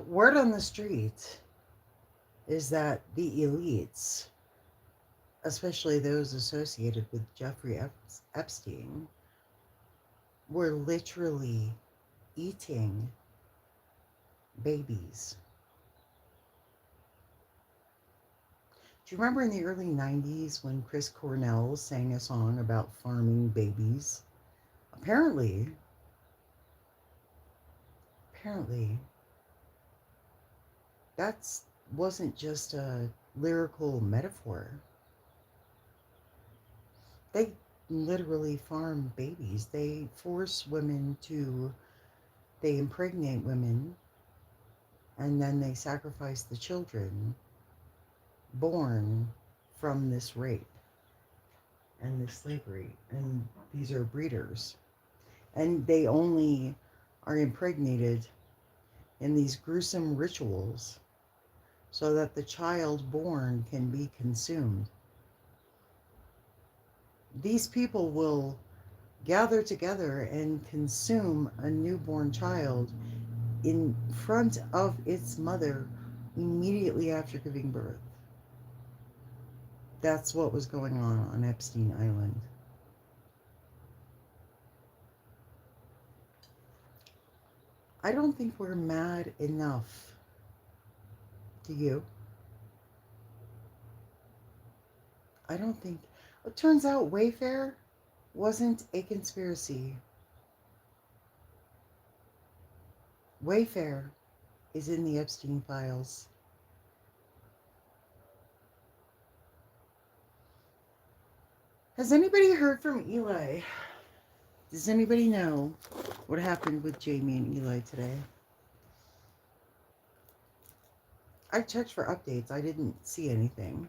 Word on the street is that the elites, especially those associated with Jeffrey Epstein, were literally eating babies. Do you remember in the early 90s when Chris Cornell sang a song about farming babies? Apparently, apparently, that's wasn't just a lyrical metaphor. They literally farm babies. They force women to, they impregnate women, and then they sacrifice the children born from this rape and this slavery. And these are breeders. And they only are impregnated in these gruesome rituals so that the child born can be consumed. These people will gather together and consume a newborn child in front of its mother immediately after giving birth. That's what was going on Epstein Island. I don't think we're mad enough. Do you? I don't think. It turns out Wayfair wasn't a conspiracy. Wayfair is in the Epstein files. Has anybody heard from Eli? Does anybody know what happened with Jamie and Eli today? I checked for updates. I didn't see anything.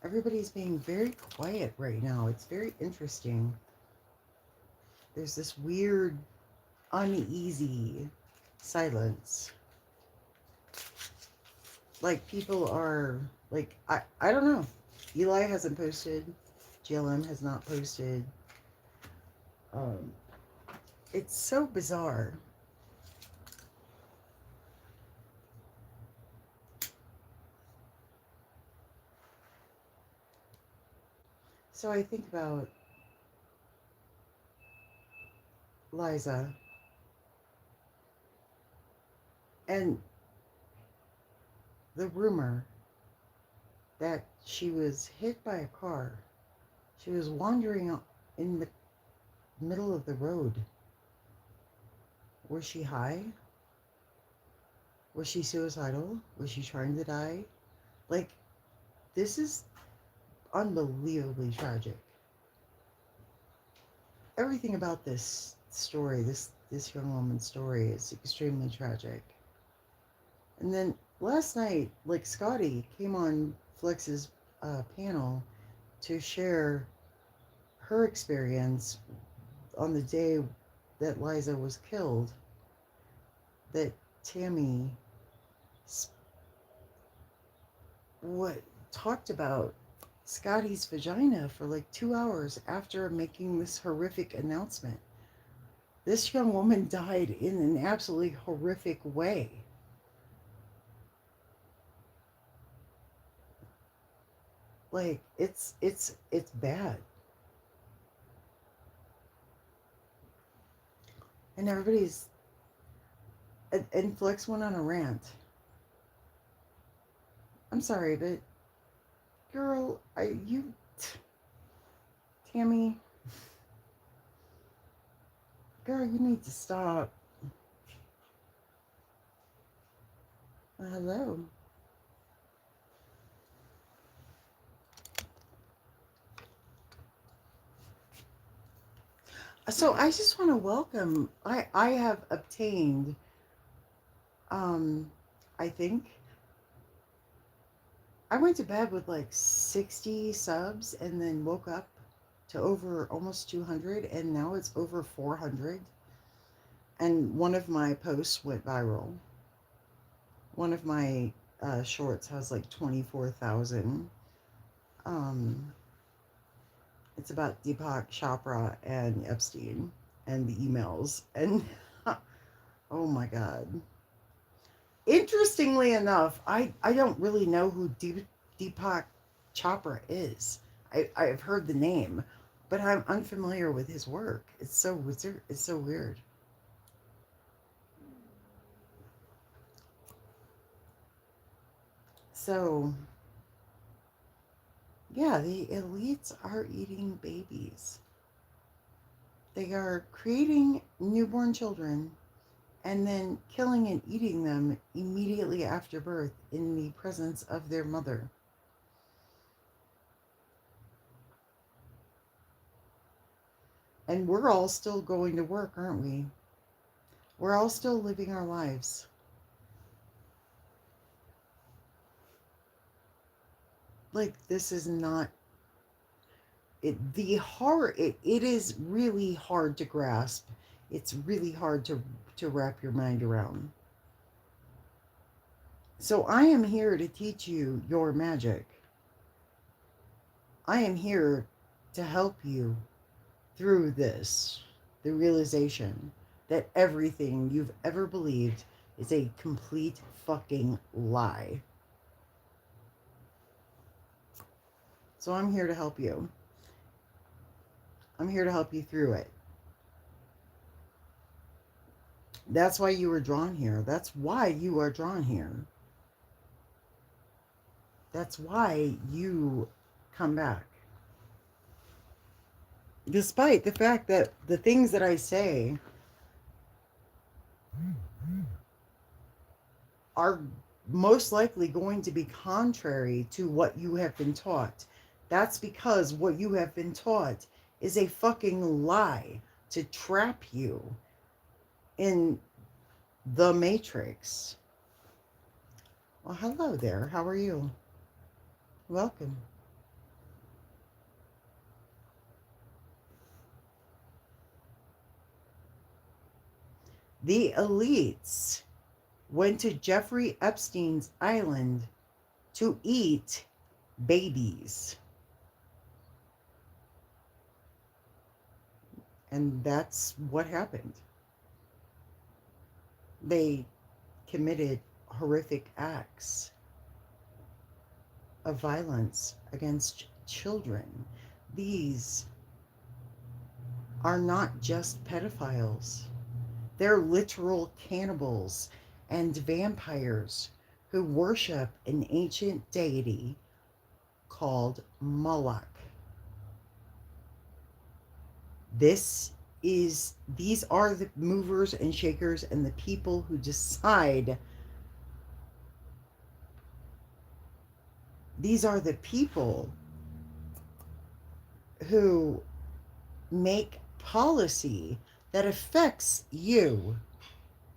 Everybody's being very quiet right now. It's very interesting. There's this weird, uneasy silence. Like people are like I don't know. Eli hasn't posted. GLM has not posted. Um, it's so bizarre. So I think about Liza and the rumor that she was hit by a car. She was wandering in the middle of the road. Was she high? Was she suicidal? Was she trying to die? Like, this is unbelievably tragic. Everything about this story, this young woman's story, is extremely tragic. And then last night, like Scotty came on Flex's panel to share her experience on the day that Liza was killed. That Tammy what talked about Scotty's vagina for like 2 hours after making this horrific announcement. This young woman died in an absolutely horrific way. Like it's bad. And everybody's and Flex went on a rant. I'm sorry, but girl, Tammy, girl, you need to stop. Hello. So I just want to welcome. I have obtained. Um, I think I went to bed with like 60 subs and then woke up to over almost 200, and now it's over 400. And one of my posts went viral. One of my shorts has like 24,000. Um, it's about Deepak Chopra and Epstein and the emails. And oh my God. Interestingly enough, I don't really know who Deepak Chopra is. I've heard the name, but I'm unfamiliar with his work. It's so weird. It's so weird. So, yeah, the elites are eating babies. They are creating newborn children and then killing and eating them immediately after birth in the presence of their mother. And we're all still going to work, aren't we? We're all still living our lives. Like, this is not the horror. It is really hard to grasp. It's really hard to wrap your mind around. So I am here to teach you your magic. I am here to help you through this, the realization that everything you've ever believed is a complete fucking lie. So I'm here to help you. I'm here to help you through it. That's why you were drawn here. That's why you are drawn here. That's why you come back. Despite the fact that the things that I say are most likely going to be contrary to what you have been taught. That's because what you have been taught is a fucking lie to trap you in the matrix. Well, hello there. How are you? Welcome. The elites went to Jeffrey Epstein's island to eat babies. And that's what happened. They committed horrific acts of violence against children. These are not just pedophiles, they're literal cannibals and vampires who worship an ancient deity called Moloch. These are the movers and shakers and the people who decide. These are the people who make policy that affects you,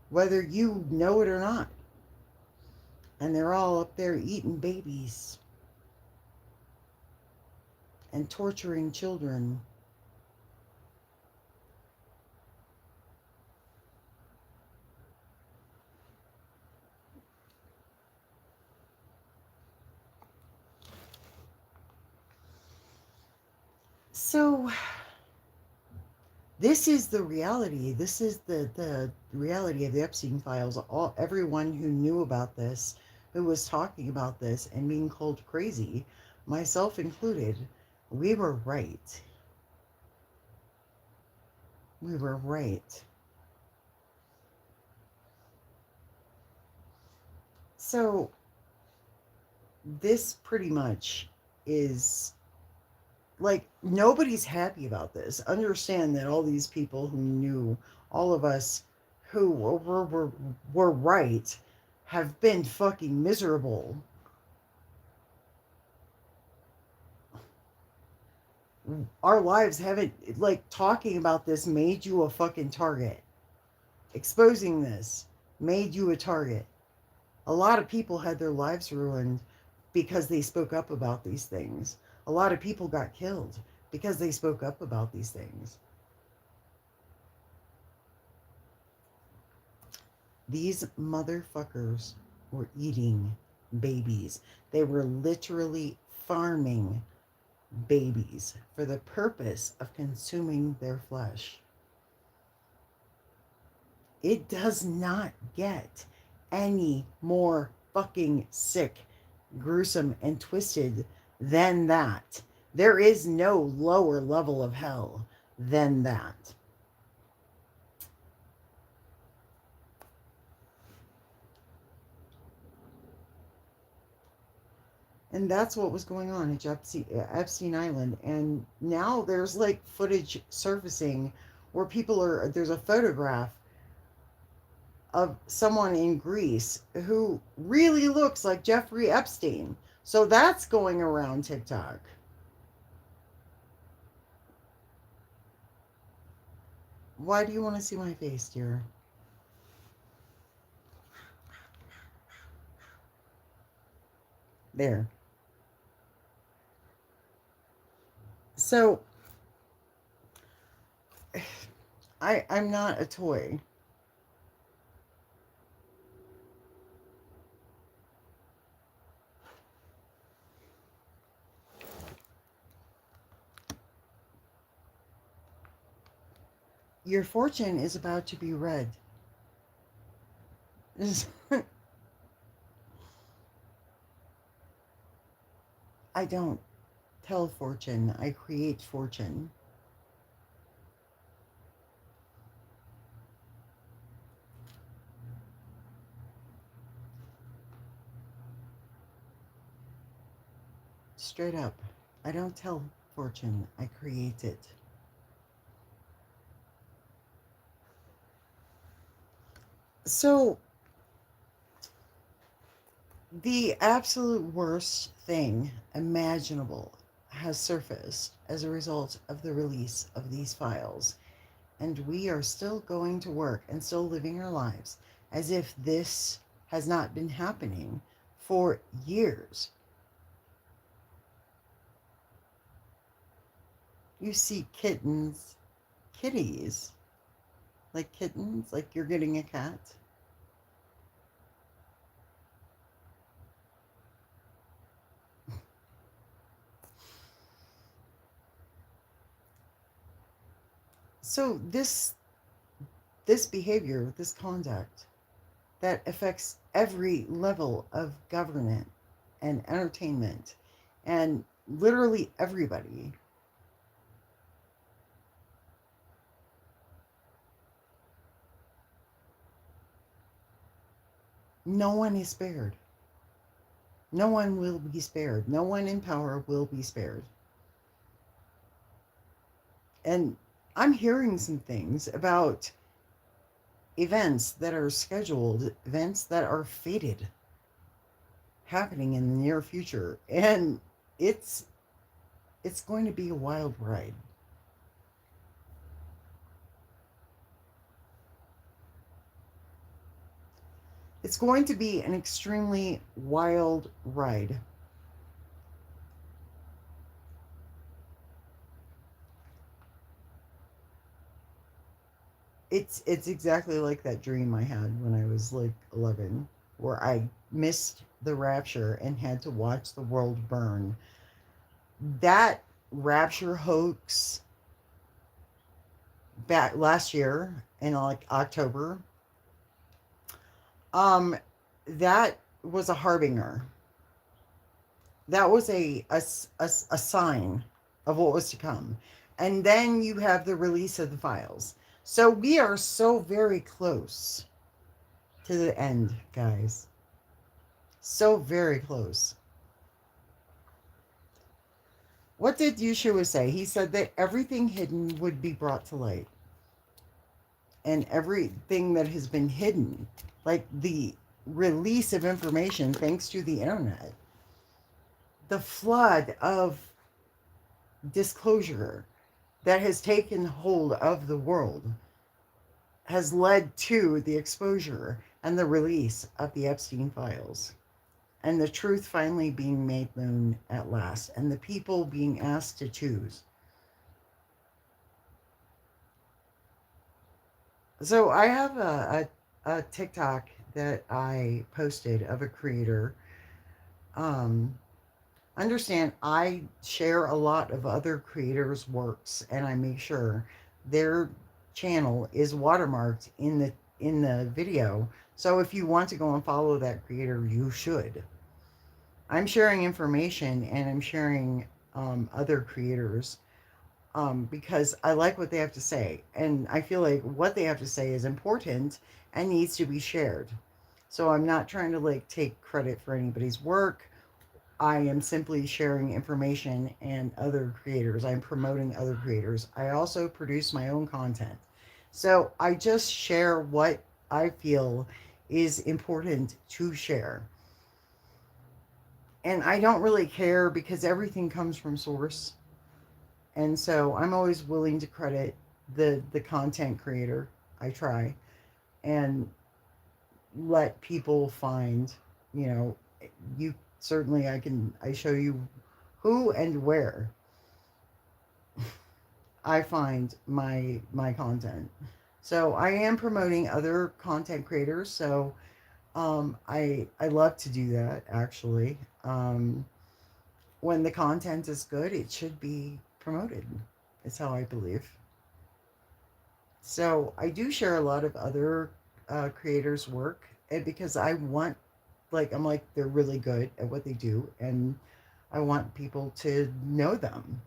whether you know it or not. And they're all up there eating babies and torturing children. So this is the reality. This is the reality of the Epstein files. Everyone who knew about this, who was talking about this and being called crazy, myself included, we were right. We were right. So this pretty much is like, nobody's happy about this. Understand that all these people who knew, all of us who were right, have been fucking miserable. Our lives haven't, like, talking about this made you a fucking target. Exposing this made you a target. A lot of people had their lives ruined because they spoke up about these things. A lot of people got killed because they spoke up about these things. These motherfuckers were eating babies. They were literally farming babies for the purpose of consuming their flesh. It does not get any more fucking sick, gruesome, and twisted than that. There is no lower level of hell than that. And that's what was going on at Epstein Island. And now there's like footage surfacing where there's a photograph of someone in Greece who really looks like Jeffrey Epstein. So that's going around TikTok. Why do you want to see my face, dear? There. So I'm not a toy. Your fortune is about to be read. I don't tell fortune, I create fortune. Straight up. I don't tell fortune, I create it. So, the absolute worst thing imaginable has surfaced as a result of the release of these files. And we are still going to work and still living our lives as if this has not been happening for years. You see kitties, like kittens, like you're getting a cat. So this behavior, this conduct that affects every level of government and entertainment and literally everybody. No one is spared. No one will be spared. No one in power will be spared. And I'm hearing some things about events that are scheduled, events that are fated happening in the near future. And it's it's going to be a wild ride. It's going to be an extremely wild ride. It's exactly like that dream I had when I was like 11 where I missed the rapture and had to watch the world burn. That rapture hoax back last year in like October, um that was a harbinger. That was a sign of what was to come. And then you have the release of the files. So we are so very close to the end, guys. So very close. What did Yeshua say? He said that everything hidden would be brought to light. And everything that has been hidden, like the release of information thanks to the internet, the flood of disclosure that has taken hold of the world has led to the exposure and the release of the Epstein files and the truth finally being made known at last and the people being asked to choose. So I have a TikTok that I posted of a creator. Um, Understand, I share a lot of other creators' works, and I make sure their channel is watermarked in the video So if you want to go and follow that creator, you should. I'm sharing information and I'm sharing other creators because I like what they have to say. And I feel like what they have to say is important and needs to be shared. So I'm not trying to like take credit for anybody's work. I am simply sharing information and other creators. I'm promoting other creators. I also produce my own content. So I just share what I feel is important to share. And I don't really care because everything comes from source. And so I'm always willing to credit the content creator. I try and let people find, you know, you certainly I show you who and where I find my content. So I am promoting other content creators. So I love to do that actually. When the content is good, it should be promoted. It's how I believe. So I do share a lot of other creators' work because I want, like, I'm like, they're really good at what they do, and I want people to know them.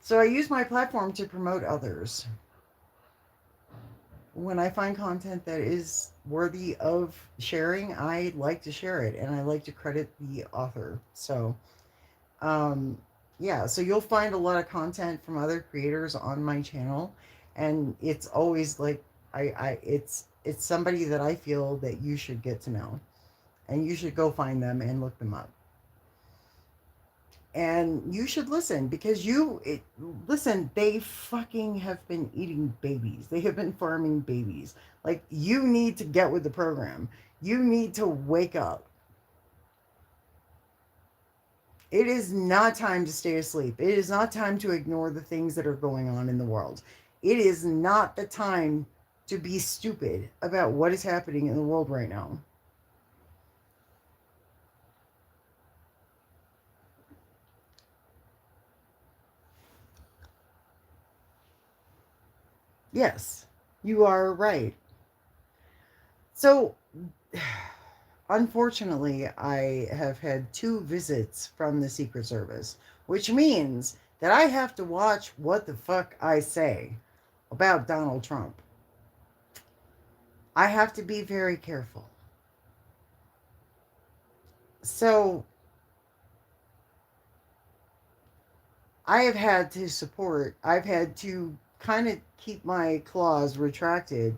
So I use my platform to promote others. When I find content that is worthy of sharing, I like to share it and I like to credit the author. So, um, yeah, so you'll find a lot of content from other creators on my channel, and it's always like it's somebody that I feel that you should get to know, and you should go find them and look them up. And you should listen because listen, they fucking have been eating babies. They have been farming babies. Like, you need to get with the program. You need to wake up. It is not time to stay asleep. It is not time to ignore the things that are going on in the world. It is not the time to be stupid about what is happening in the world right now. Yes, you are right. So, unfortunately, I have had two visits from the Secret Service, which means that I have to watch what the fuck I say about Donald Trump. I have to be very careful. So, I've had to kind of keep my claws retracted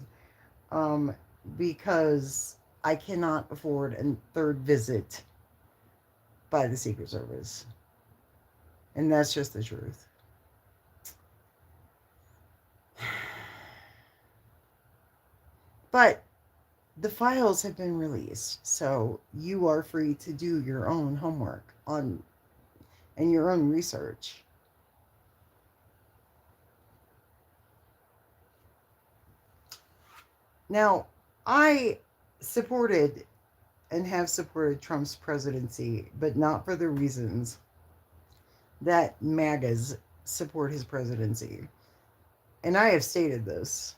um, because I cannot afford a third visit by the Secret Service. And that's just the truth. But the files have been released, so you are free to do your own homework on and your own research. Now, I supported and have supported Trump's presidency, but not for the reasons that MAGAs support his presidency. And I have stated this.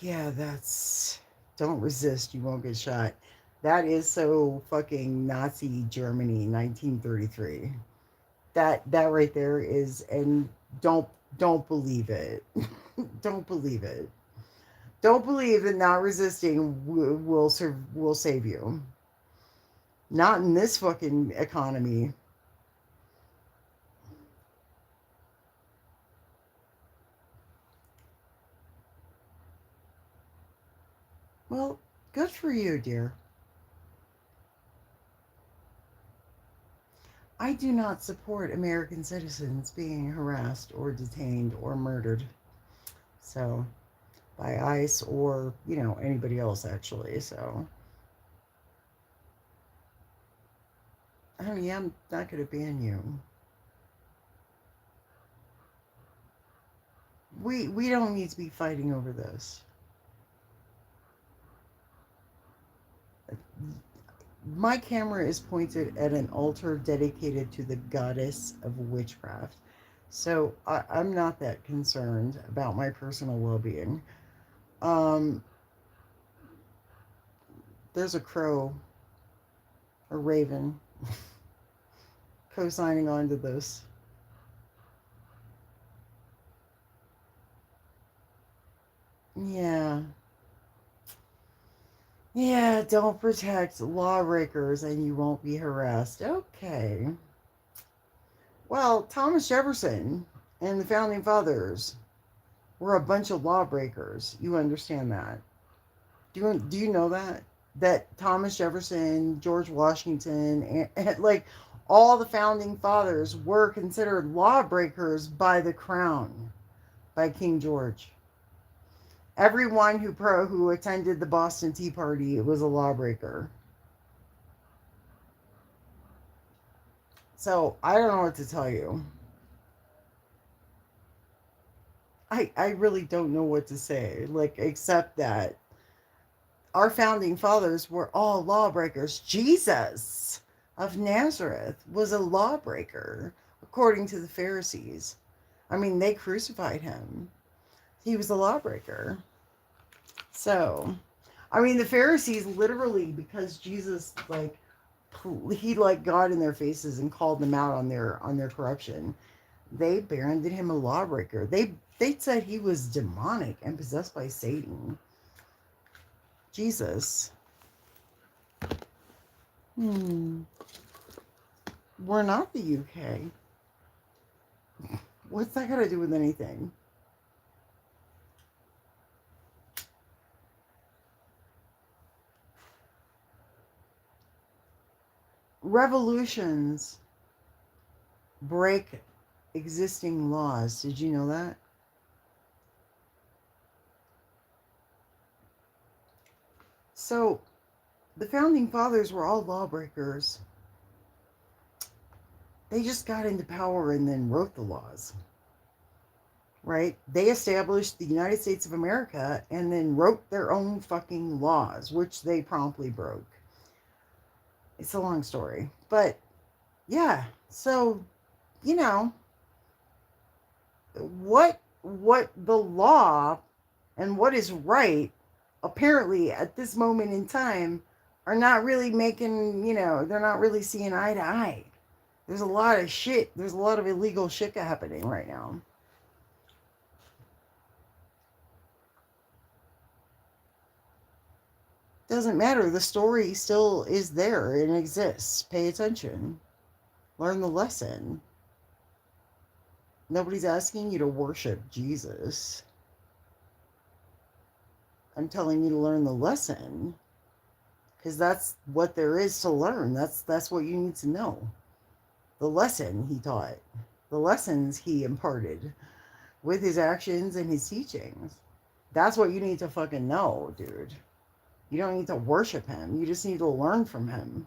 Yeah, that's. Don't resist, you won't get shot. That is so fucking Nazi Germany, 1933. That right there is, and don't don't believe it. Don't believe it. Don't believe that not resisting will save you. Not in this fucking economy. Well, good for you, dear. I do not support American citizens being harassed or detained or murdered. So, by ICE or, anybody else actually. So, honey, I'm not going to ban you. We don't need to be fighting over this. My camera is pointed at an altar dedicated to the goddess of witchcraft. So I'm not that concerned about my personal well-being. Um, there's a crow, a raven, co-signing on to this. Yeah. Yeah, don't protect lawbreakers and you won't be harassed. Okay. Well, Thomas Jefferson and the founding fathers were a bunch of lawbreakers. You understand that? Do you know that? That Thomas Jefferson, George Washington, and like all the founding fathers were considered lawbreakers by the crown, by King George. Everyone who attended the Boston Tea Party was a lawbreaker. So I don't know what to tell you. I really don't know what to say, like, except that our founding fathers were all lawbreakers. Jesus of Nazareth was a lawbreaker, according to the Pharisees. I mean, they crucified him. He was a lawbreaker. So, I mean, the Pharisees literally, because Jesus, like, he like got in their faces and called them out on their corruption. They branded him a lawbreaker. They said he was demonic and possessed by Satan. Jesus. Hmm. We're not the UK. What's that got to do with anything? Revolutions break existing laws. Did you know that? So, the founding fathers were all lawbreakers. They just got into power and then wrote the laws. Right? They established the United States of America and then wrote their own fucking laws, which they promptly broke. It's a long story. But yeah, so, you know, what the law and what is right apparently at this moment in time are not really making, they're not really seeing eye to eye. There's a lot of shit. There's a lot of illegal shit happening right now. Doesn't matter. The story still is there and exists. Pay attention. Learn the lesson. Nobody's asking you to worship Jesus. I'm telling you to learn the lesson because that's what there is to learn. That's what you need to know. The lesson he taught, the lessons he imparted with his actions and his teachings. That's what you need to fucking know, dude. You don't need to worship him. You just need to learn from him.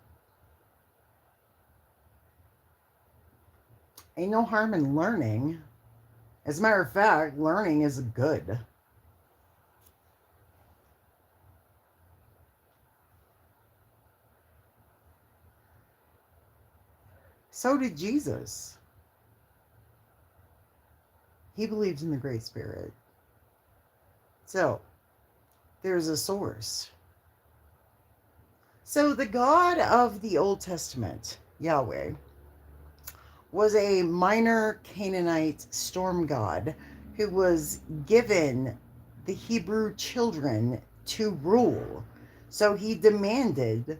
Ain't no harm in learning. As a matter of fact, learning is good. So did Jesus. He believed in the Great Spirit. So, there's a source. So, the God of the Old Testament, Yahweh, was a minor Canaanite storm god who was given the Hebrew children to rule. So, he demanded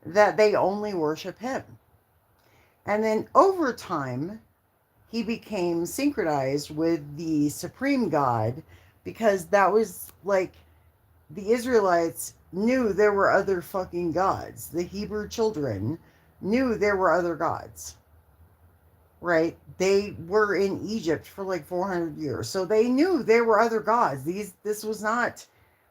that they only worship him. And then over time, he became synchronized with the supreme God because that was like the Israelites knew there were other fucking gods. The Hebrew children knew there were other gods. Right? They were in Egypt for like 400 years. So they knew there were other gods. This was not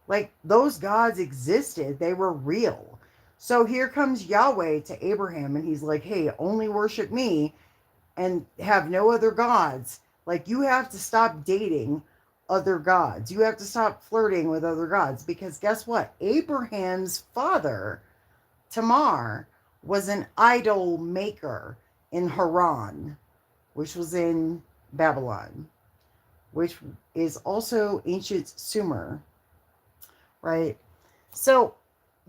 like those gods existed. They were real. So here comes Yahweh to Abraham and he's like, "Hey, only worship me and have no other gods. Like, you have to stop dating other gods. You have to stop flirting with other gods because guess what? Abraham's father, Tamar, was an idol maker in Haran, which was in Babylon, which is also ancient Sumer, right? So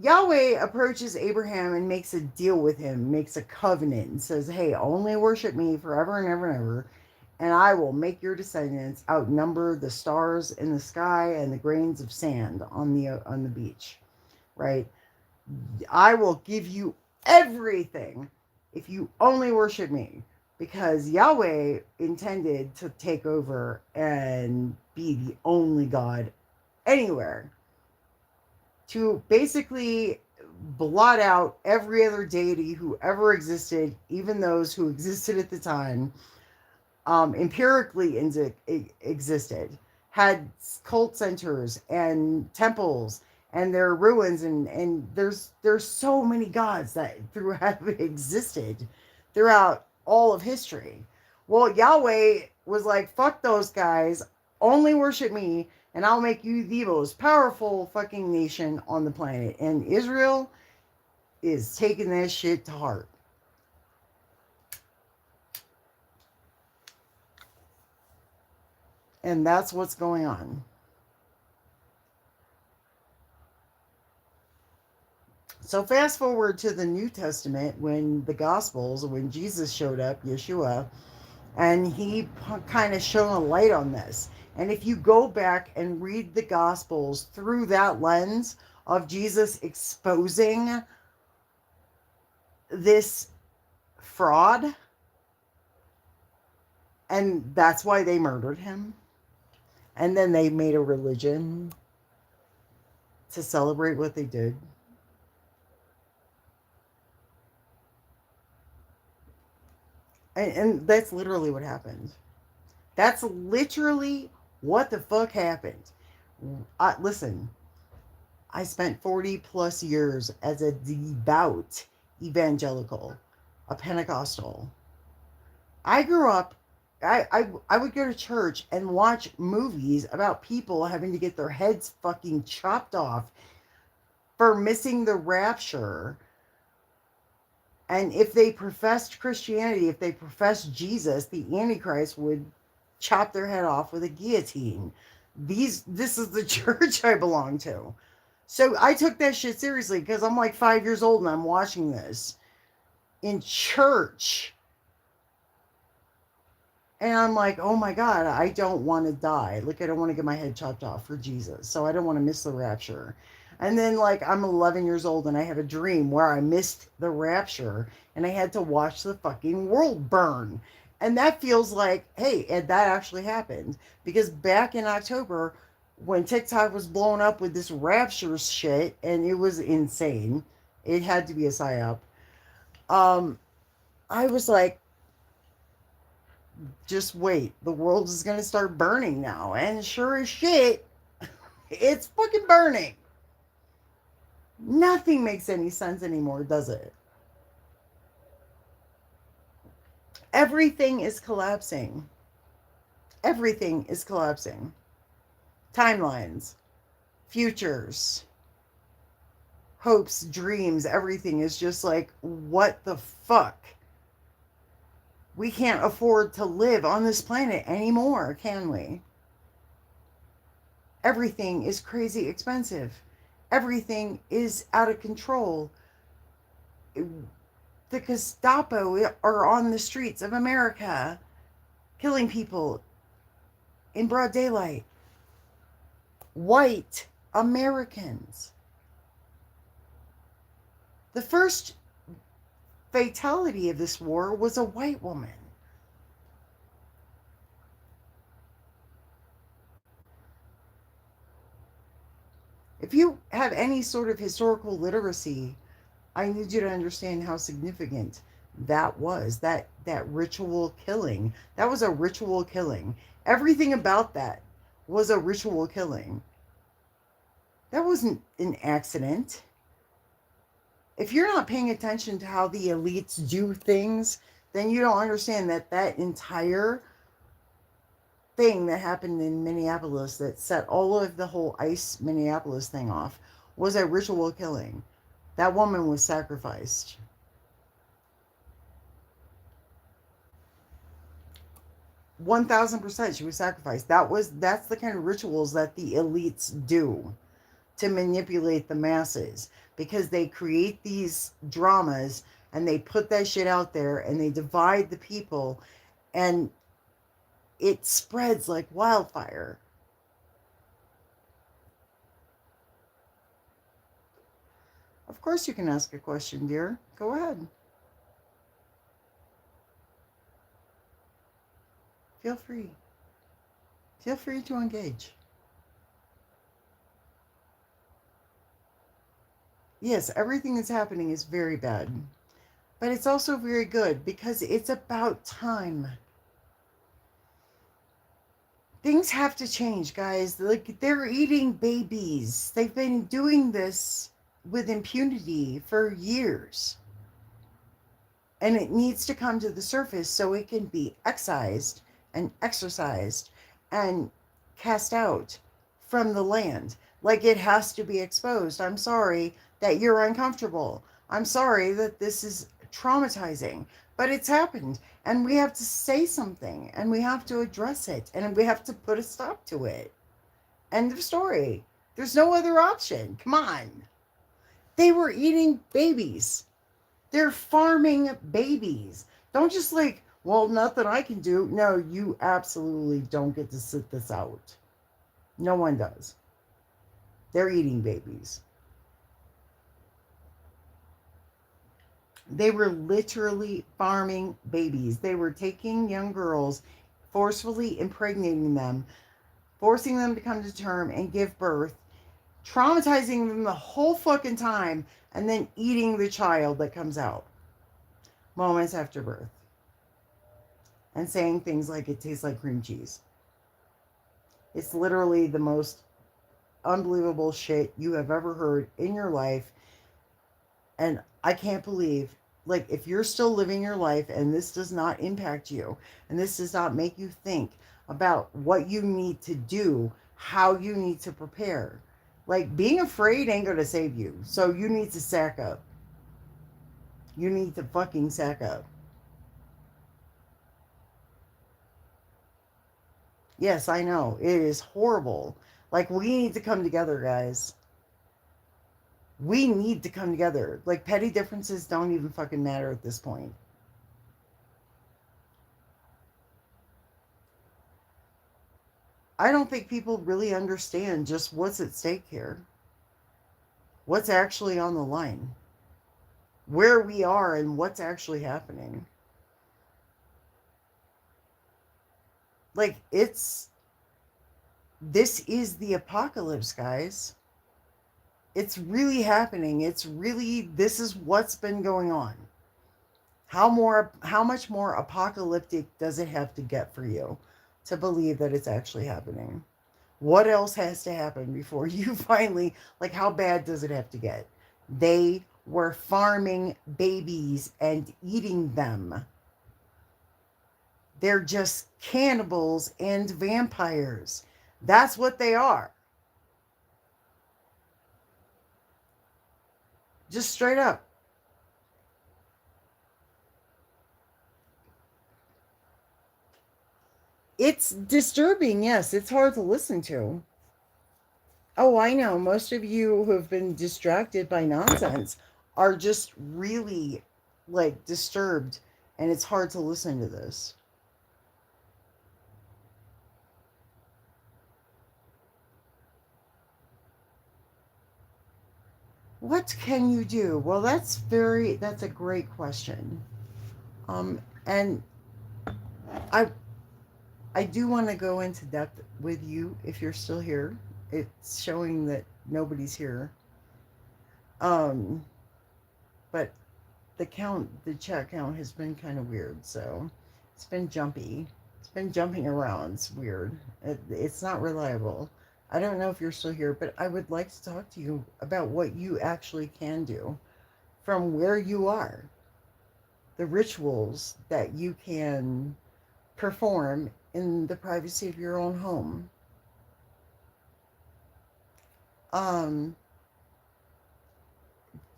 Yahweh approaches Abraham and makes a deal with him, makes a covenant, and says, hey, only worship me forever and ever and ever, and I will make your descendants outnumber the stars in the sky and the grains of sand on the beach, right? I will give you everything if you only worship me. Because Yahweh intended to take over and be the only God anywhere, to basically blot out every other deity who ever existed, even those who existed at the time, empirically existed, had cult centers and temples and their ruins, and there's so many gods that have existed throughout all of history. Well, Yahweh was like, fuck those guys, only worship me, and I'll make you the most powerful fucking nation on the planet. And Israel is taking that shit to heart. And that's what's going on. So fast forward to the New Testament, when the Gospels, when Jesus showed up, Yeshua, and he kind of shone a light on this. And if you go back and read the Gospels through that lens of Jesus exposing this fraud, and that's why they murdered him, and then they made a religion to celebrate what they did. And that's literally what happened. That's literally what the fuck happened. Listen, I spent 40 plus years as a devout evangelical, a Pentecostal. I grew up, I would go to church and watch movies about people having to get their heads fucking chopped off for missing the rapture. And if they professed Christianity, if they professed Jesus, the Antichrist would chop their head off with a guillotine. This is the church I belong to. So I took that shit seriously because I'm like 5 years old and I'm watching this in church. And I'm like, oh my God, I don't want to die. Like, I don't want to get my head chopped off for Jesus. So I don't want to miss the rapture. And then, like, I'm 11 years old and I have a dream where I missed the rapture and I had to watch the fucking world burn. And that feels like, hey, and that actually happened. Because back in October, when TikTok was blown up with this rapture shit, and it was insane, it had to be a psyop. I was like, just wait, the world is going to start burning now. And sure as shit, it's fucking burning. Nothing makes any sense anymore, does it? Everything is collapsing. Everything is collapsing. Timelines, futures, hopes, dreams, everything is just like, what the fuck? We can't afford to live on this planet anymore, can we? Everything is crazy expensive. Everything is out of control. The Gestapo are on the streets of America, killing people in broad daylight. White Americans. The first fatality of this war was a white woman. If you have any sort of historical literacy, I need you to understand how significant that was. That ritual killing. That was a ritual killing. Everything about that was a ritual killing. That wasn't an accident. If you're not paying attention to how the elites do things, then you don't understand that that entire thing that happened in Minneapolis that set all of the whole ICE Minneapolis thing off was a ritual killing. That woman was sacrificed. 1000% she was sacrificed. That's the kind of rituals that the elites do to manipulate the masses, because they create these dramas and they put that shit out there and they divide the people, and it spreads like wildfire. Of course you can ask a question, dear. Go ahead. Feel free. Feel free to engage. Yes, everything that's happening is very bad, but it's also very good because it's about time. Things have to change, guys. Like, they're eating babies. They've been doing this with impunity for years. And it needs to come to the surface so it can be excised and exorcised and cast out from the land. Like, it has to be exposed. I'm sorry that you're uncomfortable. I'm sorry that this is traumatizing, but it's happened. And we have to say something and we have to address it and we have to put a stop to it. End of story. There's no other option. Come on. They were eating babies. They're farming babies. Don't just like, well, nothing I can do. No, you absolutely don't get to sit this out. No one does. They're eating babies. They were literally farming babies. They were taking young girls, forcefully impregnating them, forcing them to come to term and give birth, traumatizing them the whole fucking time, and then eating the child that comes out moments after birth. And saying things like it tastes like cream cheese. It's literally the most unbelievable shit you have ever heard in your life. And I can't believe, like, if you're still living your life and this does not impact you and this does not make you think about what you need to do, how you need to prepare, like, being afraid ain't going to save you. So you need to sack up. You need to fucking sack up. Yes, I know. It is horrible. Like, we need to come together, guys. We need to come together. Like, petty differences don't even fucking matter at this point. I don't think people really understand just what's at stake here. What's actually on the line. Where we are and what's actually happening. Like, this is the apocalypse, guys. It's really happening. This is what's been going on. How much more apocalyptic does it have to get for you to believe that it's actually happening? What else has to happen before you finally, like, how bad does it have to get? They were farming babies and eating them. They're just cannibals and vampires. That's what they are. Just straight up. It's disturbing, yes. It's hard to listen to. Oh, I know. Most of you who have been distracted by nonsense are just really, like, disturbed, and it's hard to listen to this. What can you do? Well, that's a great question. And I I do want to go into depth with you if you're still here. It's showing that nobody's here. Um, but the chat count has been kind of weird, so it's been jumpy. It's been jumping around. It's weird. It's not reliable. I don't know if you're still here, but I would like to talk to you about what you actually can do from where you are, the rituals that you can perform in the privacy of your own home. Um,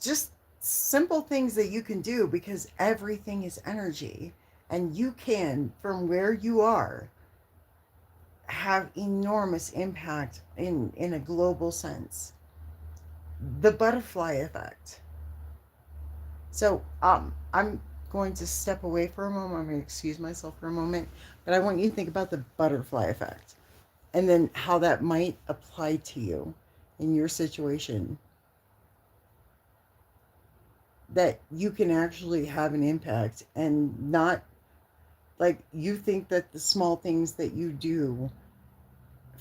just simple things that you can do, because everything is energy, and you can, from where you are, have enormous impact in a global sense. The butterfly effect. So I'm going to step away for a moment. I'm going to excuse myself for a moment, but I want you to think about the butterfly effect and then how that might apply to you in your situation, that you can actually have an impact and not like you think that the small things that you do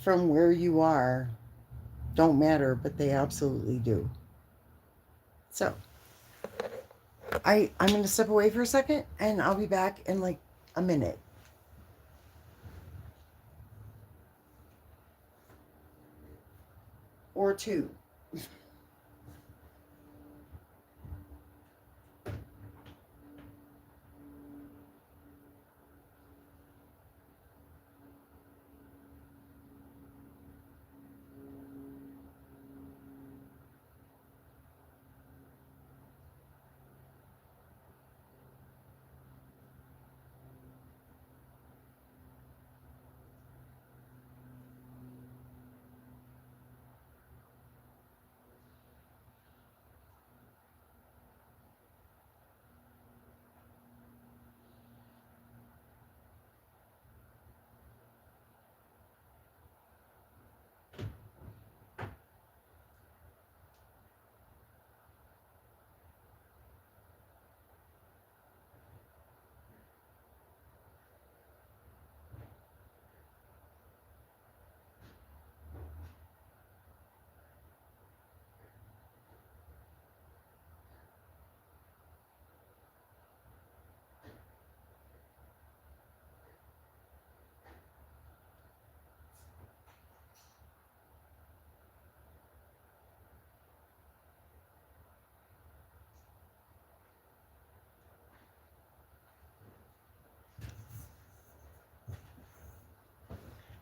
from where you are don't matter, but they absolutely do. So I'm going to step away for a second and I'll be back in like a minute or two.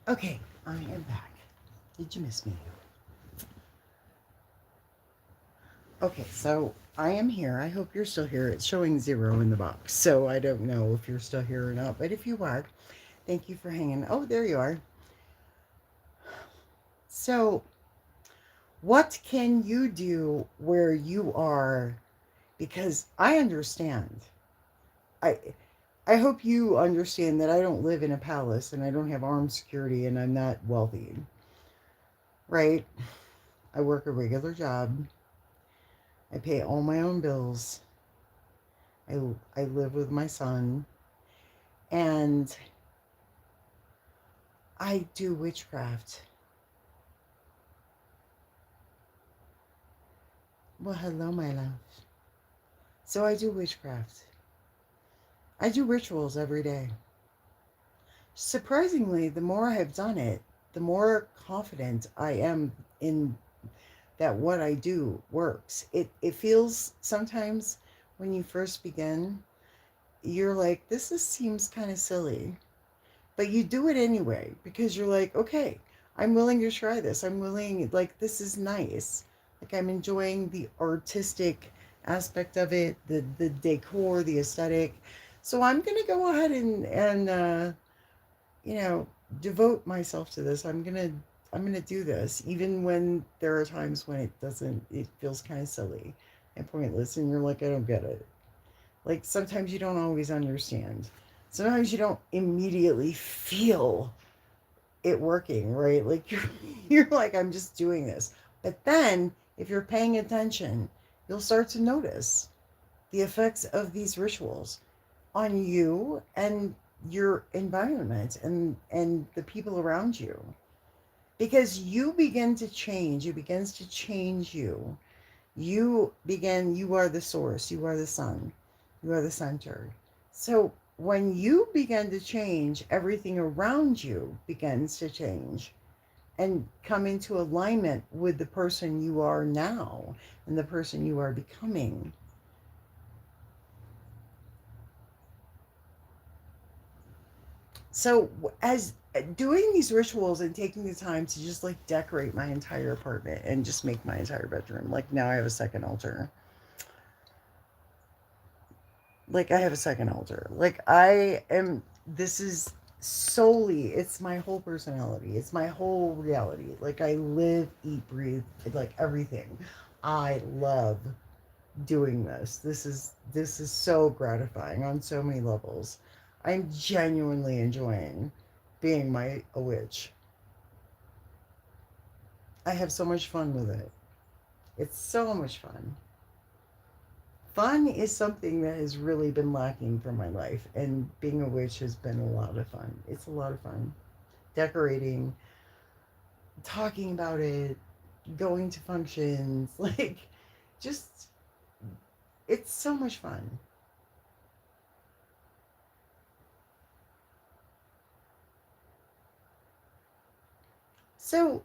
Okay, I am back. Did you miss me? Okay, so I am here. I hope you're still here. It's showing 0 in the box, so I don't know if you're still here or not. But if you are, thank you for hanging. Oh, there you are. So, what can you do where you are? Because I understand. I I hope you understand that I don't live in a palace and I don't have armed security and I'm not wealthy, right? I work a regular job. I pay all my own bills. I, I live with my son and I do witchcraft. Well, hello, my love. So I do witchcraft. I do rituals every day. Surprisingly, the more I have done it, the more confident I am in that what I do works. It feels sometimes when you first begin, you're like, seems kind of silly. But you do it anyway because you're like, okay, I'm willing to try this. I'm willing, like, this is nice. Like, I'm enjoying the artistic aspect of it, the decor, the aesthetic. So I'm gonna go ahead and you know, devote myself to this. I'm gonna do this, even when there are times when it doesn't. It feels kind of silly and pointless, and you're like, I don't get it. Like sometimes you don't always understand. Sometimes you don't immediately feel it working, right? Like you're like, I'm just doing this. But then if you're paying attention, you'll start to notice the effects of these rituals on you and your environment and the people around you, because you begin to change. It begins to change you. You are the source, you are the sun, you are the center. So when you begin to change, everything around you begins to change and come into alignment with the person you are now and the person you are becoming. So as doing these rituals and taking the time to just like decorate my entire apartment and just make my entire bedroom, like now I have a second altar. Like I have a second altar. Like I am, this is solely, it's my whole personality, it's my whole reality. Like, I live, eat, breathe, like everything. I love doing this. This is so gratifying on so many levels. I'm genuinely enjoying being a witch. I have so much fun with it. It's so much fun. Fun is something that has really been lacking from my life, and being a witch has been a lot of fun. It's a lot of fun. Decorating, talking about it, going to functions, like, just, it's so much fun. So,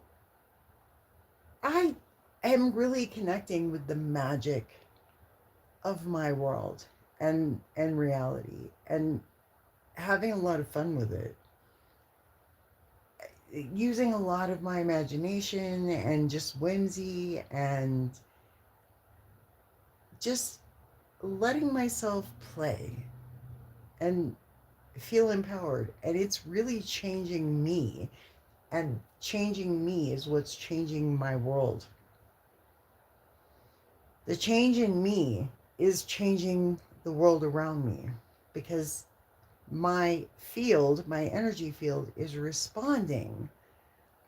I am really connecting with the magic of my world and reality, and having a lot of fun with it, using a lot of my imagination and just whimsy, and just letting myself play and feel empowered. And it's really changing me, and changing me is what's changing my world. The change in me is changing the world around me, because my field, my energy field, is responding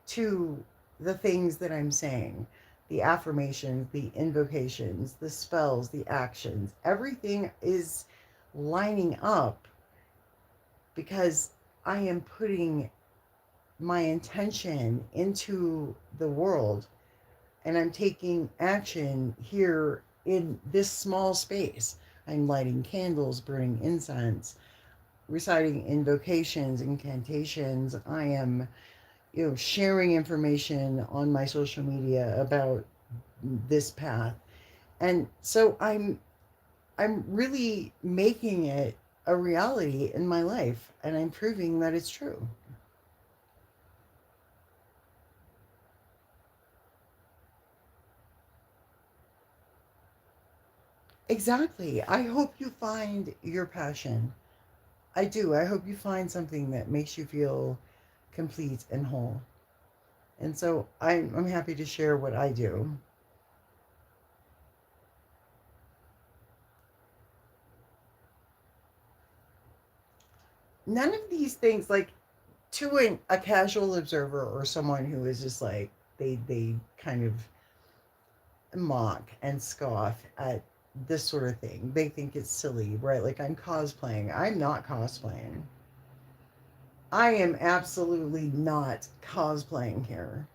to the things that I'm saying, the affirmations, the invocations, the spells, the actions. Everything is lining up because I am putting my intention into the world, and I'm taking action here in this small space. I'm lighting candles, burning incense, reciting invocations, incantations. I am, sharing information on my social media about this path. And so I'm really making it a reality in my life, and I'm proving that it's true. Exactly. I hope you find your passion. I do. I hope you find something that makes you feel complete and whole. And so I'm happy to share what I do. None of these things, like, to a casual observer or someone who is just like, they kind of mock and scoff at this sort of thing. They think it's silly, right? Like, I'm cosplaying. I'm not cosplaying. I am absolutely not cosplaying here.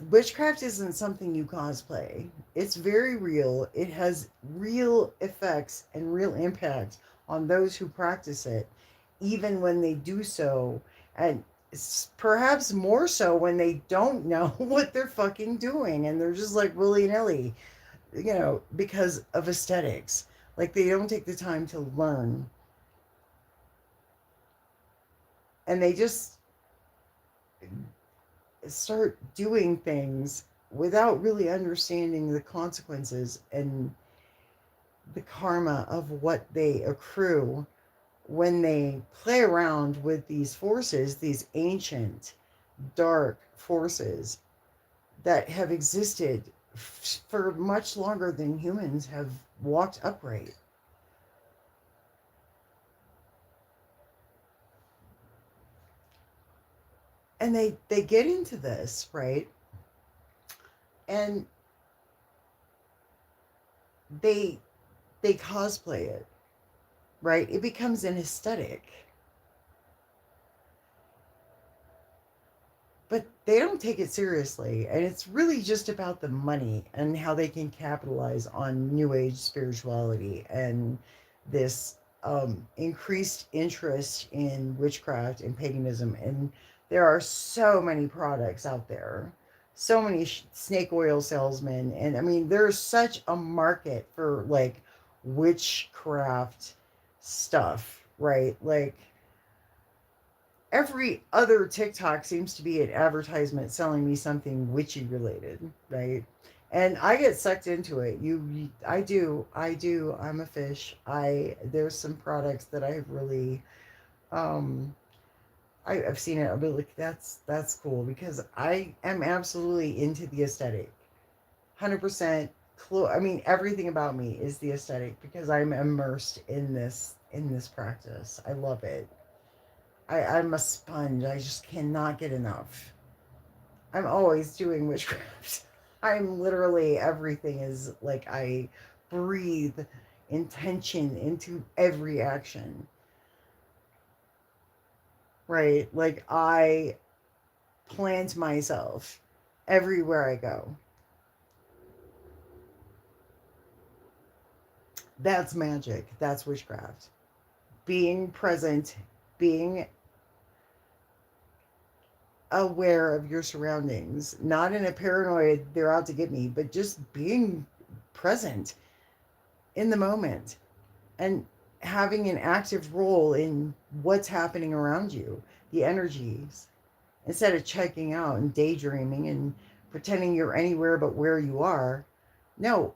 Witchcraft isn't something you cosplay. It's very real. It has real effects and real impact on those who practice it, even when they do so, and perhaps more so when they don't know what they're fucking doing and they're just like willy nilly, because of aesthetics. Like, they don't take the time to learn, and they just start doing things without really understanding the consequences and the karma of what they accrue when they play around with these forces, these ancient, dark forces that have existed for much longer than humans have walked upright. And they get into this, right? And they they cosplay it, right? It becomes an aesthetic. But they don't take it seriously, and it's really just about the money and how they can capitalize on new age spirituality and this increased interest in witchcraft and paganism. And there are so many products out there, so many snake oil salesmen, and I mean, there's such a market for, like, witchcraft stuff, right? Like, every other TikTok seems to be an advertisement selling me something witchy related, right? And I get sucked into it. I do. I'm a fish. There's some products that I've really Um, I've seen it. I'll be like, that's cool because I am absolutely into the aesthetic. 100%. I mean, everything about me is the aesthetic because I'm immersed in this practice. I love it. I'm a sponge. I just cannot get enough. I'm always doing witchcraft. I'm literally everything is like I breathe intention into every action. Right? Like I plant myself everywhere I go. That's magic. That's witchcraft. Being present, being aware of your surroundings, not in a paranoid, they're out to get me, but just being present in the moment and having an active role in what's happening around you, the energies, instead of checking out and daydreaming and pretending you're anywhere but where you are. No,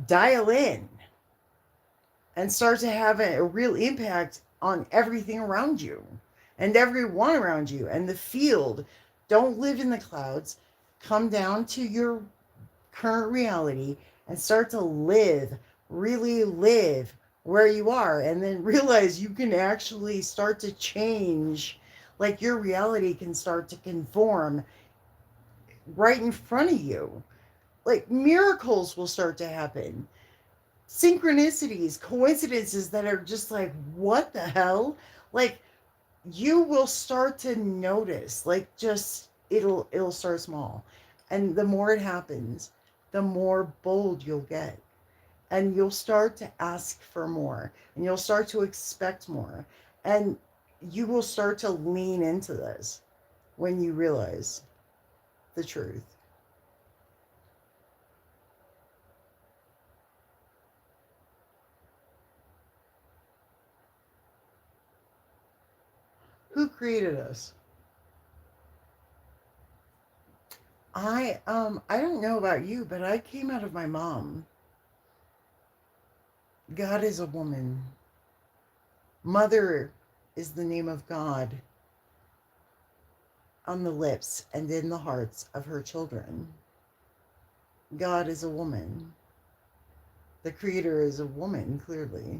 dial in and start to have a real impact on everything around you and everyone around you and the field. Don't live in the clouds. Come down to your current reality and start to live, really live where you are, and then realize you can actually start to change. Like your reality can start to conform right in front of you. Like miracles will start to happen, synchronicities, coincidences that are just like, what the hell? Like you will start to notice, like just it'll start small. And the more it happens, the more bold you'll get. And you'll start to ask for more and you'll start to expect more. And you will start to lean into this when you realize the truth. Who created us? I don't know about you, but I came out of my mom. God is a woman. Mother is the name of God on the lips and in the hearts of her children. God is a woman. The creator is a woman, clearly.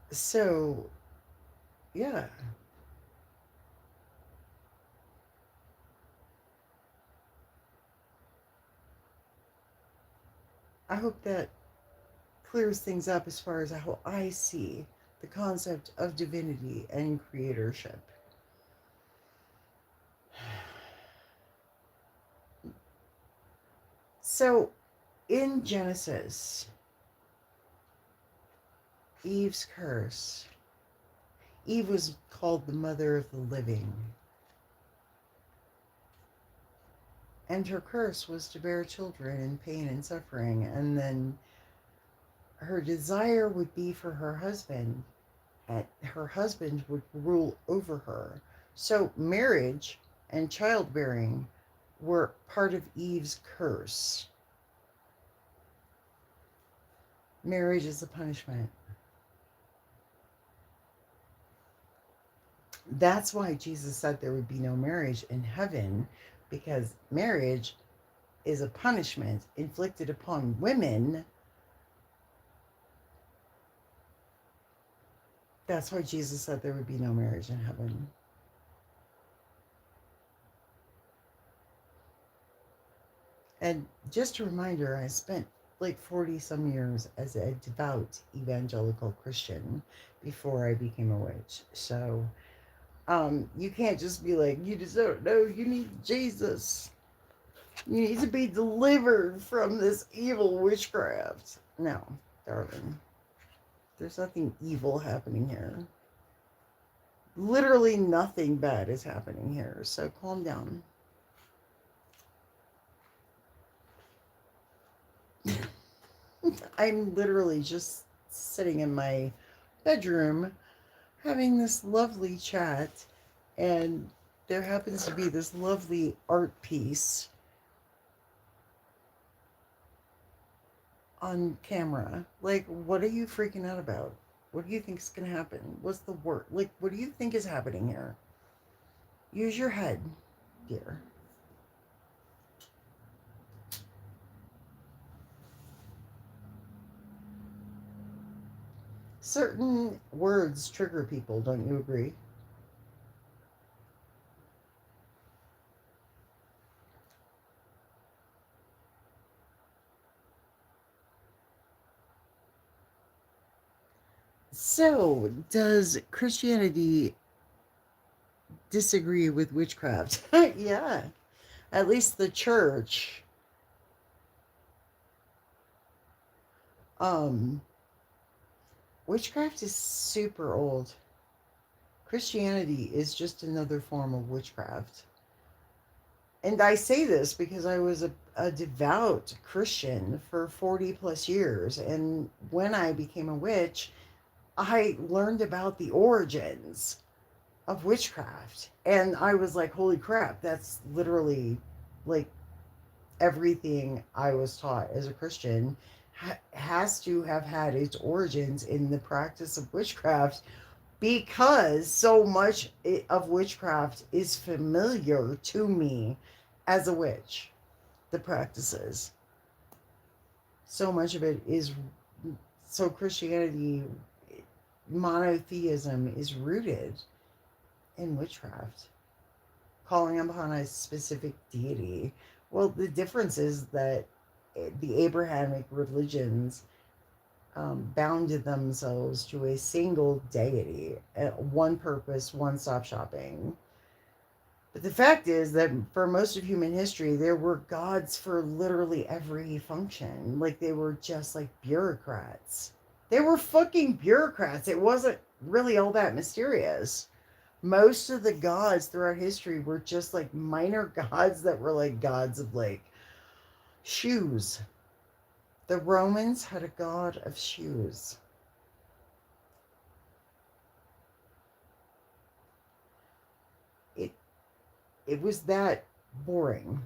So, yeah, I hope that clears things up as far as how I see the concept of divinity and creatorship. So, in Genesis, Eve's curse, Eve was called the mother of the living, and her curse was to bear children in pain and suffering, and then her desire would be for her husband, and her husband would rule over her. So marriage and childbearing were part of Eve's curse. Marriage is a punishment. That's why Jesus said there would be no marriage in heaven, because marriage is a punishment inflicted upon women. That's why Jesus said there would be no marriage in heaven. And just a reminder, I spent like 40 some years as a devout evangelical Christian before I became a witch. So you can't just be like, you just don't know, you need Jesus. You need to be delivered from this evil witchcraft. No, darling. There's nothing evil happening here. Literally nothing bad is happening here. So calm down. I'm literally just sitting in my bedroom having this lovely chat, and there happens to be this lovely art piece on camera. Like, what are you freaking out about? What do you think is going to happen? What's the word? Like, what do you think is happening here? Use your head, dear. Certain words trigger people, don't you agree? So, does Christianity disagree with witchcraft? Yeah, at least the church. Um, Witchcraft is super old. Christianity is just another form of witchcraft. And I say this because I was a devout Christian for 40 plus years. And when I became a witch, I learned about the origins of witchcraft. And I was like, holy crap, that's literally like everything I was taught as a Christian has to have had its origins in the practice of witchcraft because so much of witchcraft is familiar to me as a witch. The practices, so much of it is so Christianity, monotheism is rooted in witchcraft, calling upon a specific deity. Well, the difference is that the Abrahamic religions bounded themselves to a single deity, one purpose, one stop shopping. But the fact is that for most of human history, there were gods for literally every function. Like they were just like bureaucrats. They were fucking bureaucrats. It wasn't really all that mysterious. Most of the gods throughout history were just like minor gods that were like gods of like shoes. The Romans had a god of shoes. It it was that boring.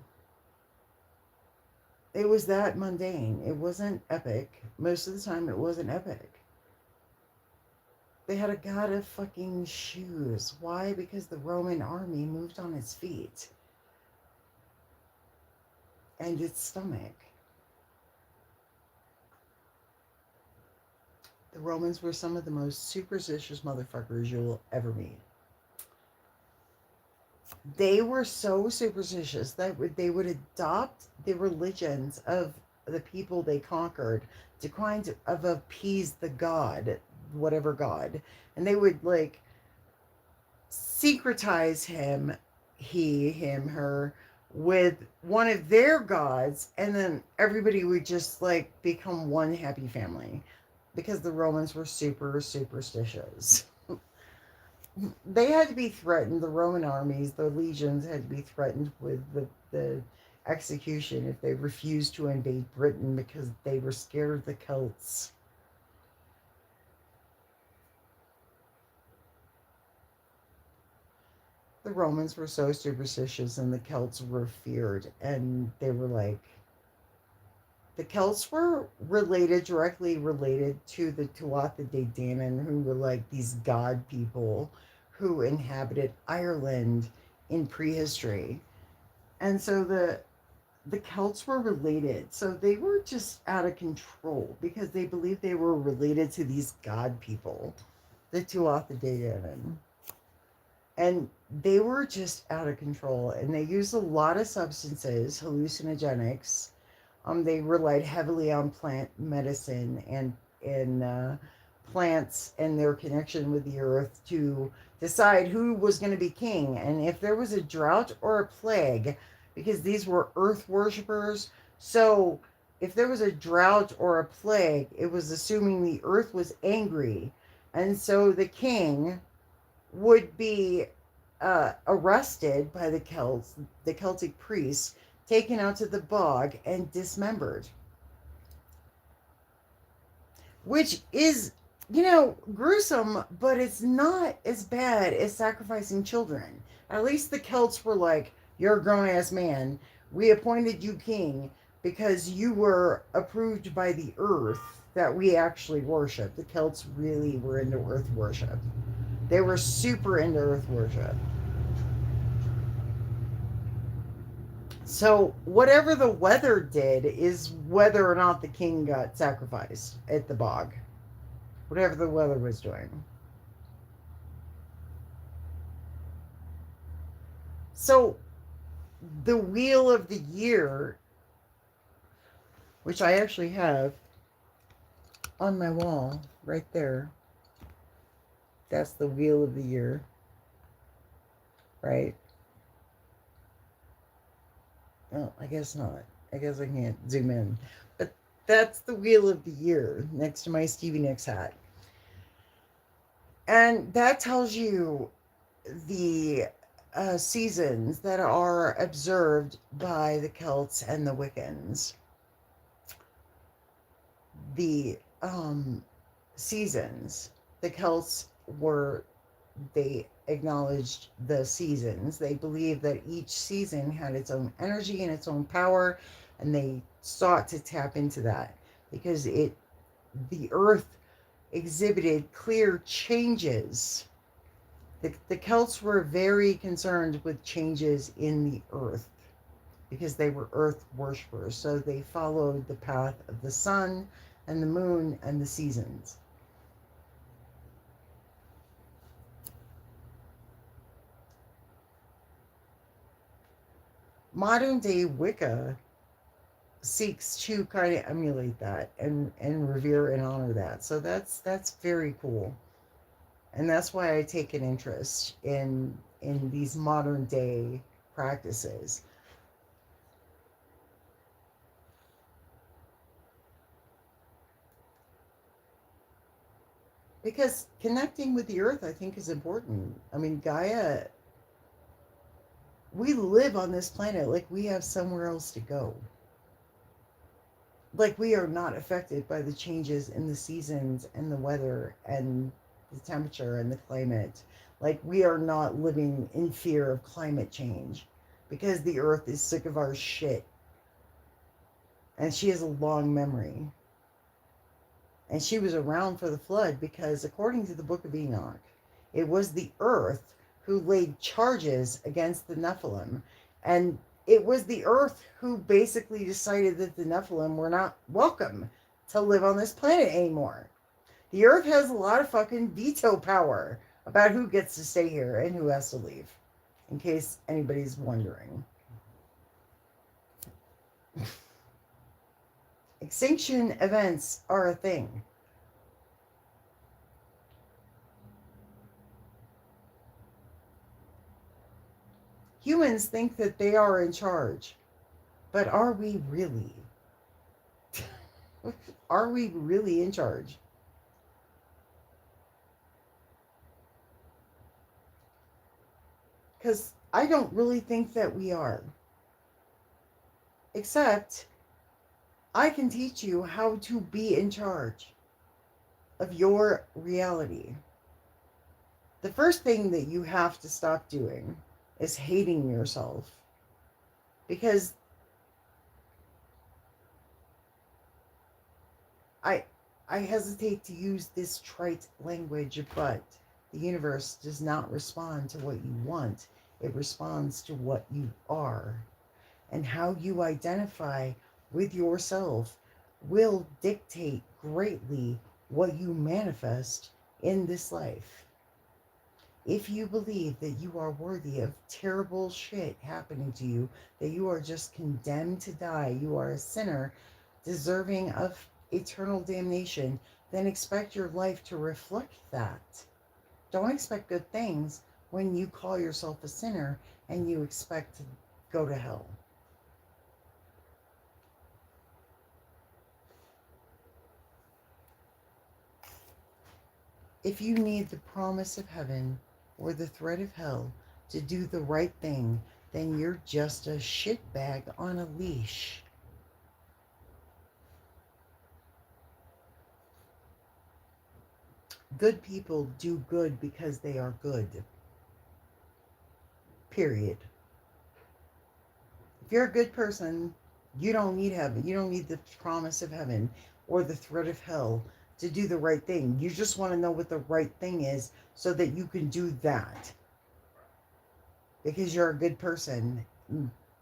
It was that mundane. It wasn't epic. Most of the time it wasn't epic. They had a god of fucking shoes. Why? Because the Roman army moved on its feet and its stomach. The Romans were some of the most superstitious motherfuckers you'll ever meet. They were so superstitious that they would adopt the religions of the people they conquered to kind of appease the god, whatever god. And they would like secretize him, he, him, her, with one of their gods, and then everybody would just like become one happy family because the Romans were super superstitious. They had to be threatened. The Roman armies, the legions, had to be threatened with the execution if they refused to invade Britain because they were scared of the Celts. The Romans were so superstitious and the Celts were feared. And they were like, the Celts were directly related to the Tuatha De Danann, who were like these god people who inhabited Ireland in prehistory. And so the Celts were related. So they were just out of control because they believed they were related to these god people, the Tuatha De Danann. And they were just out of control. And they used a lot of substances, hallucinogenics. They relied heavily on plant medicine and plants and their connection with the earth to decide who was going to be king. And if there was a drought or a plague, because these were earth worshippers, so if there was a drought or a plague, it was assuming the earth was angry. And so the king would be arrested by the Celts, the Celtic priests, taken out to the bog and dismembered. Which is, gruesome, but it's not as bad as sacrificing children. At least the Celts were like, you're a grown ass man. We appointed you king. because you were approved by the earth that we actually worship. The Celts really were into earth worship. They were super into earth worship. So, whatever the weather did is whether or not the king got sacrificed at the bog. Whatever the weather was doing. So, the wheel of the year, which I actually have on my wall right there, that's the wheel of the year, right? Oh, I guess not. I guess I can't zoom in. But that's the wheel of the year next to my Stevie Nicks hat. And that tells you the seasons that are observed by the Celts and the Wiccans. The seasons. The Celts were, they acknowledged the seasons. They believed that each season had its own energy and its own power, and they sought to tap into that because the earth exhibited clear changes. The Celts were very concerned with changes in the earth because they were earth worshippers. So they followed the path of the sun and the moon and the seasons. Modern day Wicca seeks to kind of emulate that and revere and honor that. So that's very cool. And that's why I take an interest in these modern day practices. Because connecting with the earth, I think, is important. I mean, Gaia, we live on this planet like we have somewhere else to go. Like we are not affected by the changes in the seasons and the weather and the temperature and the climate. Like we are not living in fear of climate change because the earth is sick of our shit. And she has a long memory. And she was around for the flood because, according to the Book of Enoch, it was the earth who laid charges against the Nephilim. And it was the earth who basically decided that the Nephilim were not welcome to live on this planet anymore. The earth has a lot of fucking veto power about who gets to stay here and who has to leave, in case anybody's wondering. Extinction events are a thing. Humans think that they are in charge, but are we really? Are we really in charge? Because I don't really think that we are. Except I can teach you how to be in charge of your reality. The first thing that you have to stop doing is hating yourself. Because I I hesitate to use this trite language, but the universe does not respond to what you want. It responds to what you are. And how you identify with yourself will dictate greatly what you manifest in this life. If you believe that you are worthy of terrible shit happening to you, that you are just condemned to die, you are a sinner deserving of eternal damnation, then expect your life to reflect that. Don't expect good things when you call yourself a sinner and you expect to go to hell. If you need the promise of heaven or the threat of hell to do the right thing, then you're just a shitbag on a leash. Good people do good because they are good. Period. If you're a good person, You don't need heaven. You don't need the promise of heaven or the threat of hell to do the right thing. You just want to know what the right thing is so that you can do that because you're a good person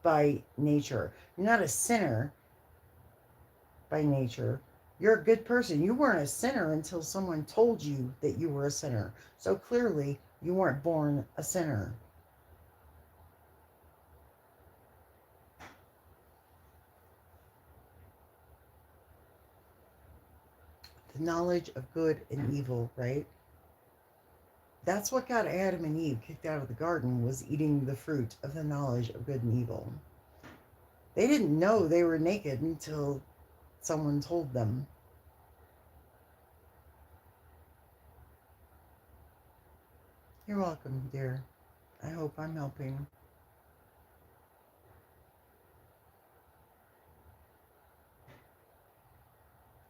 by nature. You're not a sinner by nature. You're a good person. You weren't a sinner until someone told you that you were a sinner. So clearly, you weren't born a sinner. The knowledge of good and evil, right? That's what got Adam and Eve kicked out of the garden, was eating the fruit of the knowledge of good and evil. They didn't know they were naked until someone told them. You're welcome, dear. I hope I'm helping.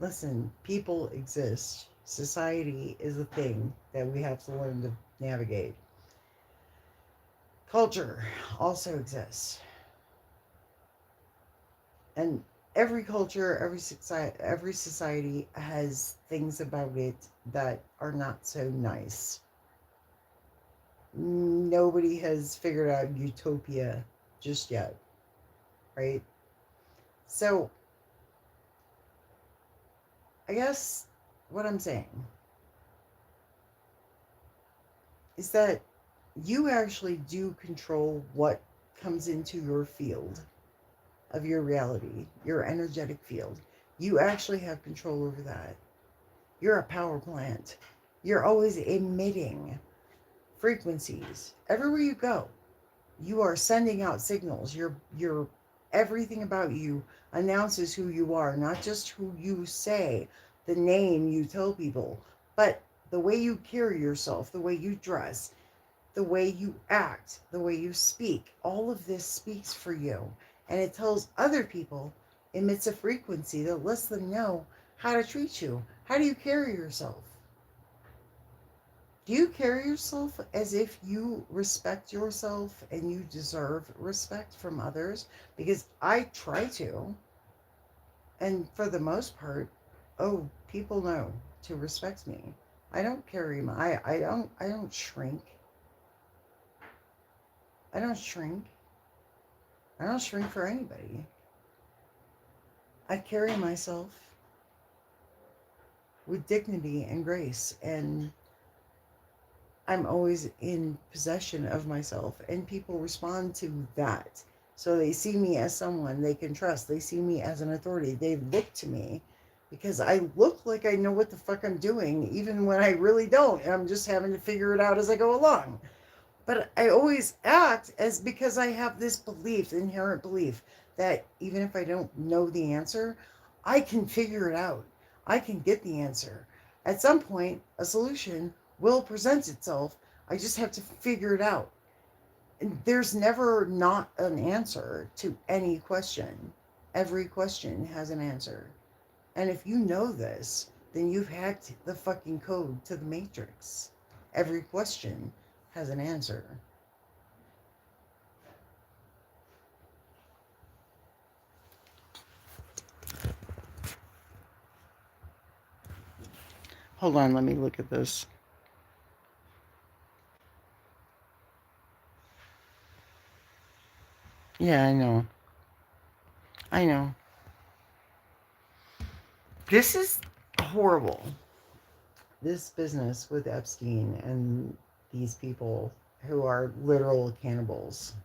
Listen, people exist. Society is a thing that we have to learn to navigate. Culture also exists. And every culture, every society has things about it that are not so nice. Nobody has figured out utopia just yet, right? So, I guess what I'm saying is that you actually do control what comes into your field of your reality, your energetic field. You actually have control over that. You're a power plant. You're always emitting frequencies everywhere you go. You are sending out signals. You're everything about you announces who you are, not just who you say, the name you tell people, but the way you carry yourself, the way you dress, the way you act, the way you speak. All of this speaks for you. And it tells other people, emits a frequency that lets them know how to treat you. How do you carry yourself? Do you carry yourself as if you respect yourself and you deserve respect from others? Because I try to, and for the most part, oh, people know to respect me. I don't carry my I don't shrink. I don't shrink. I don't shrink for anybody. I carry myself with dignity and grace, and I'm always in possession of myself, and people respond to that. So they see me as someone they can trust. They see me as an authority. They look to me because I look like I know what the fuck I'm doing, even when I really don't. And I'm just having to figure it out as I go along. But I always act as because I have this belief, inherent belief, that even if I don't know the answer, I can figure it out. I can get the answer. At some point, a solution will present itself. I just have to figure it out. And there's never not an answer to any question. Every question has an answer. And if you know this, then you've hacked the fucking code to the matrix. Every question has an answer. Hold on, let me look at this. Yeah, I know. I know. This is horrible. This business with Epstein and these people who are literal cannibals.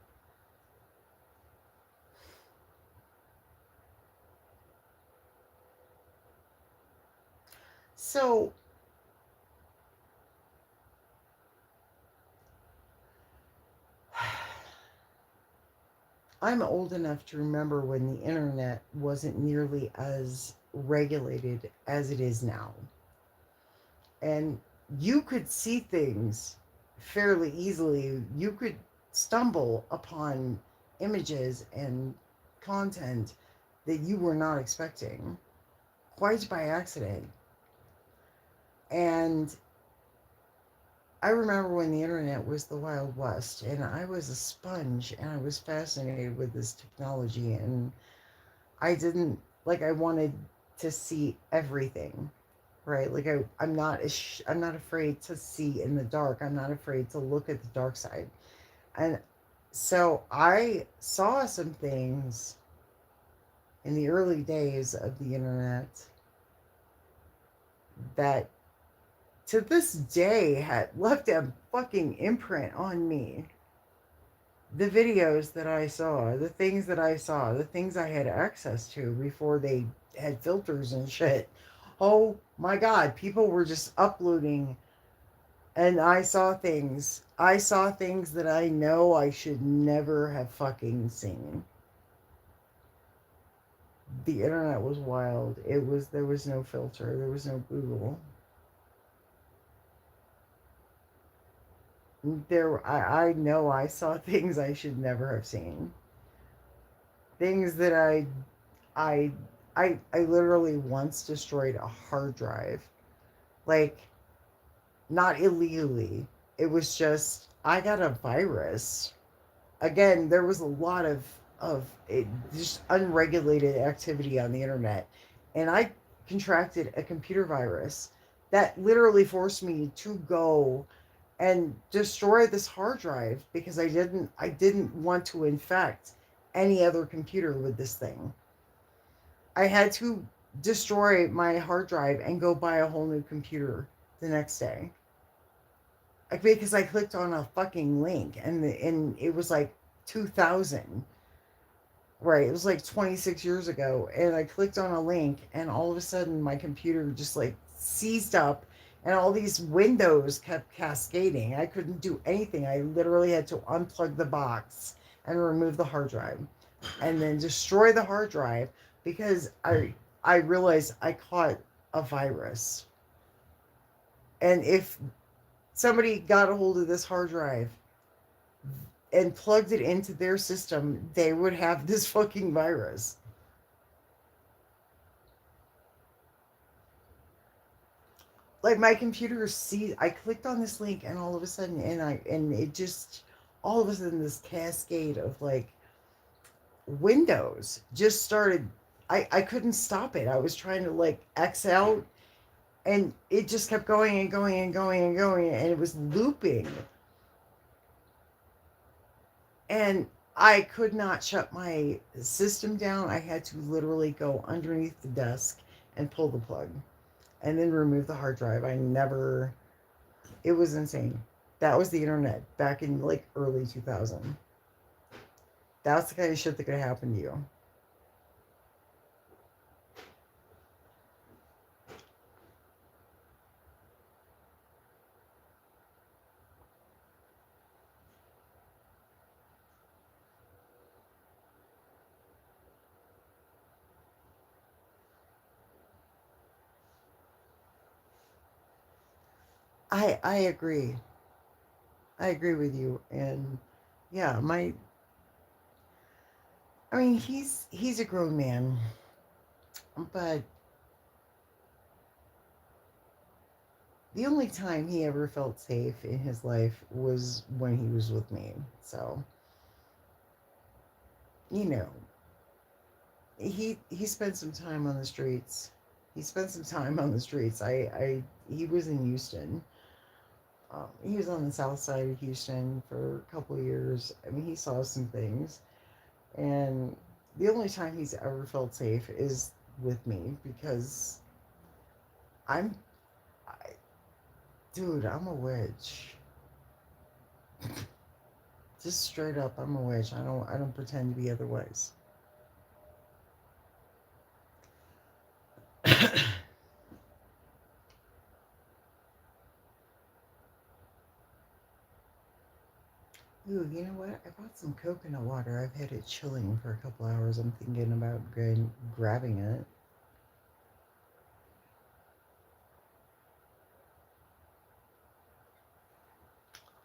So, I'm old enough to remember when the internet wasn't nearly as regulated as it is now. And you could see things fairly easily. You could stumble upon images and content that you were not expecting quite by accident. And I remember when the internet was the Wild West, and I was a sponge, and I was fascinated with this technology. And I didn't like I wanted to see everything, right? Like I'm not I'm not afraid to see in the dark. I'm not afraid to look at the dark side. And so I saw some things in the early days of the internet that to this day had left a fucking imprint on me. The videos that I saw, the things that I saw, the things I had access to before they had filters and shit. Oh my God, people were just uploading, and I saw things. I saw things that I know I should never have fucking seen. The internet was wild. There was no filter, there was no Google. I know I saw things I should never have seen. Things that I I literally once destroyed a hard drive. Like, not illegally. It was just I got a virus. Again, there was a lot of it, just unregulated activity on the internet, and I contracted a computer virus that literally forced me to go and destroy this hard drive because I didn't want to infect any other computer with this thing. I had to destroy my hard drive and go buy a whole new computer the next day. Like, because I clicked on a fucking link and it was like 2000. Right, it was like 26 years ago, and I clicked on a link, and all of a sudden my computer just like seized up, and all these windows kept cascading. I couldn't do anything. I literally had to unplug the box and remove the hard drive, and then destroy the hard drive because I realized I caught a virus, and if somebody got a hold of this hard drive and plugged it into their system, they would have this fucking virus. Like, my computer see I clicked on this link, and all of a sudden, and it just all of a sudden this cascade of like windows just started. I couldn't stop it. I was trying to like X out, and it just kept going and going and going and going, and it was looping, and I could not shut my system down. I had to literally go underneath the desk and pull the plug and then remove the hard drive. I never It was insane. That was the internet back in like early 2000. That's the kind of shit that could happen to you. I agree. I agree with you. And yeah, my I mean, he's a grown man, but the only time he ever felt safe in his life was when he was with me. So, you know, he spent some time on the streets. He spent some time on the streets. I he was in Houston. He was on the south side of Houston for a couple of years. I mean, he saw some things, and the only time he's ever felt safe is with me because I'm, I, dude, I'm a witch. Just straight up, I'm a witch. I don't pretend to be otherwise. Ooh, you know what? I bought some coconut water. I've had it chilling for a couple hours. I'm thinking about grabbing it.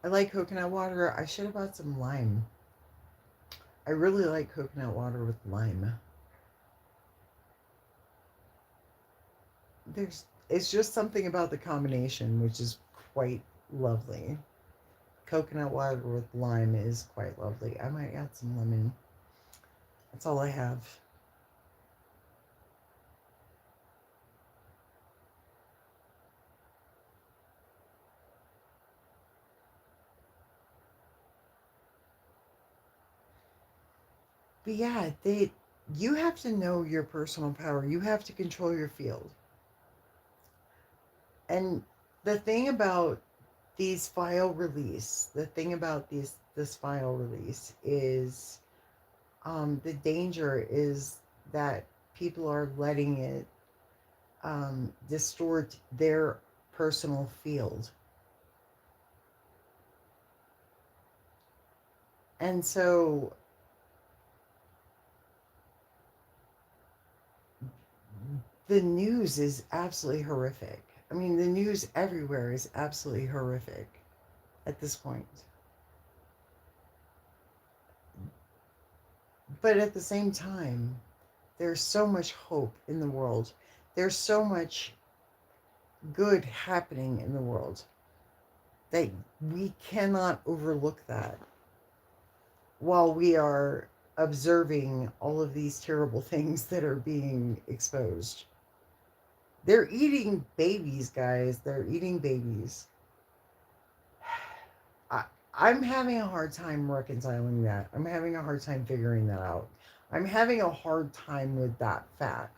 I like coconut water. I should have bought some lime. I really like coconut water with lime. There's It's just something about the combination which is quite lovely. Coconut water with lime is quite lovely. I might add some lemon. That's all I have. But yeah, you have to know your personal power. You have to control your field. And the thing about the thing about this file release is the danger is that people are letting it distort their personal field. And so the news is absolutely horrific. I mean, the news everywhere is absolutely horrific at this point. But at the same time, there's so much hope in the world. There's so much good happening in the world that we cannot overlook that while we are observing all of these terrible things that are being exposed. They're eating babies, guys. They're eating babies. I, I'm having a hard time reconciling that. I'm having a hard time figuring that out. I'm having a hard time with that fact.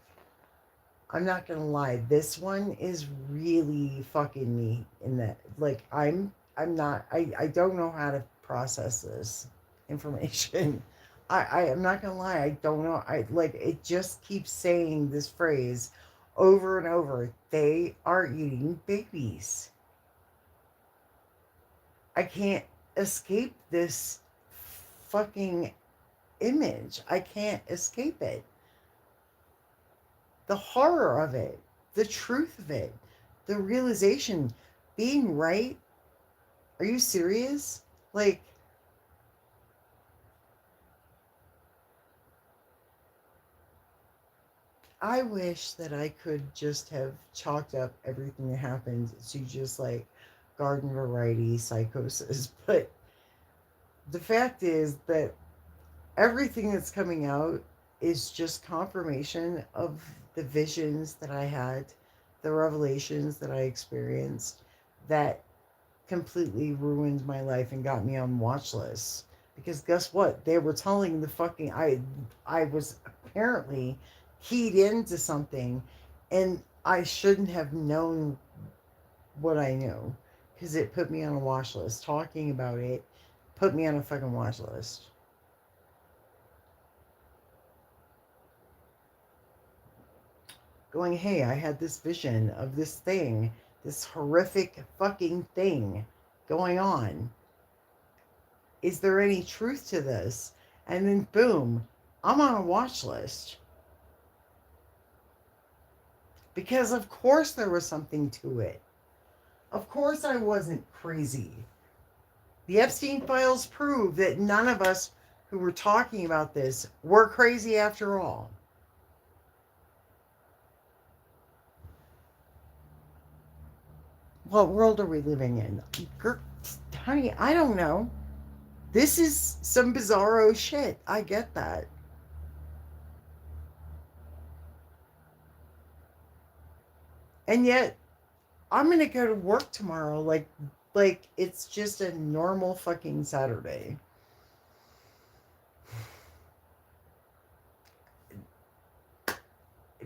I'm not gonna lie. This one is really fucking me in that. Like I'm not. I don't know how to process this information. I am not gonna lie. I don't know. I like it. Just keeps saying this phrase over and over. They are eating babies. I can't escape this fucking image. I can't escape it. The horror of it, the truth of it, the realization, being right. Are you serious? Like, I wish that I could just have chalked up everything that happened to just like garden variety psychosis. But the fact is that everything that's coming out is just confirmation of the visions that I had, the revelations that I experienced that completely ruined my life and got me on watch lists. Because guess what? They were telling the fucking I was apparently keyed into something and I shouldn't have known what I knew because it put me on a watch list. Talking about it put me on a fucking watch list. Going, hey, I had this vision of this thing, this horrific fucking thing going on. Is there any truth to this? And then boom, I'm on a watch list. Because of course there was something to it. Of course I wasn't crazy. The Epstein files prove that none of us who were talking about this were crazy after all. What world are we living in? Honey, I don't know. This is some bizarro shit. I get that. And yet, I'm going to go to work tomorrow like it's just a normal fucking Saturday.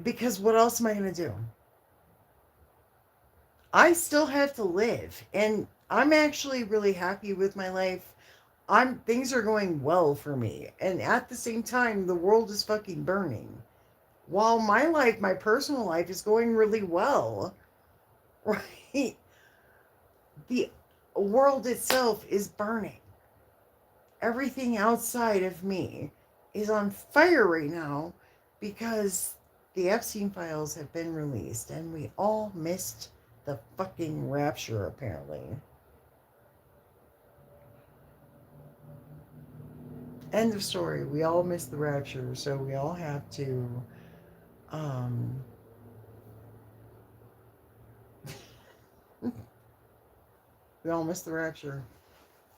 Because what else am I going to do? I still have to live and I'm actually really happy with my life. I'm Things are going well for me. And at the same time, the world is fucking burning. While my life, my personal life is going really well, right? The world itself is burning. Everything outside of me is on fire right now because the Epstein files have been released and we all missed the fucking rapture, apparently. End of story. We all missed the rapture, so we all have to. Um, we all missed the rapture.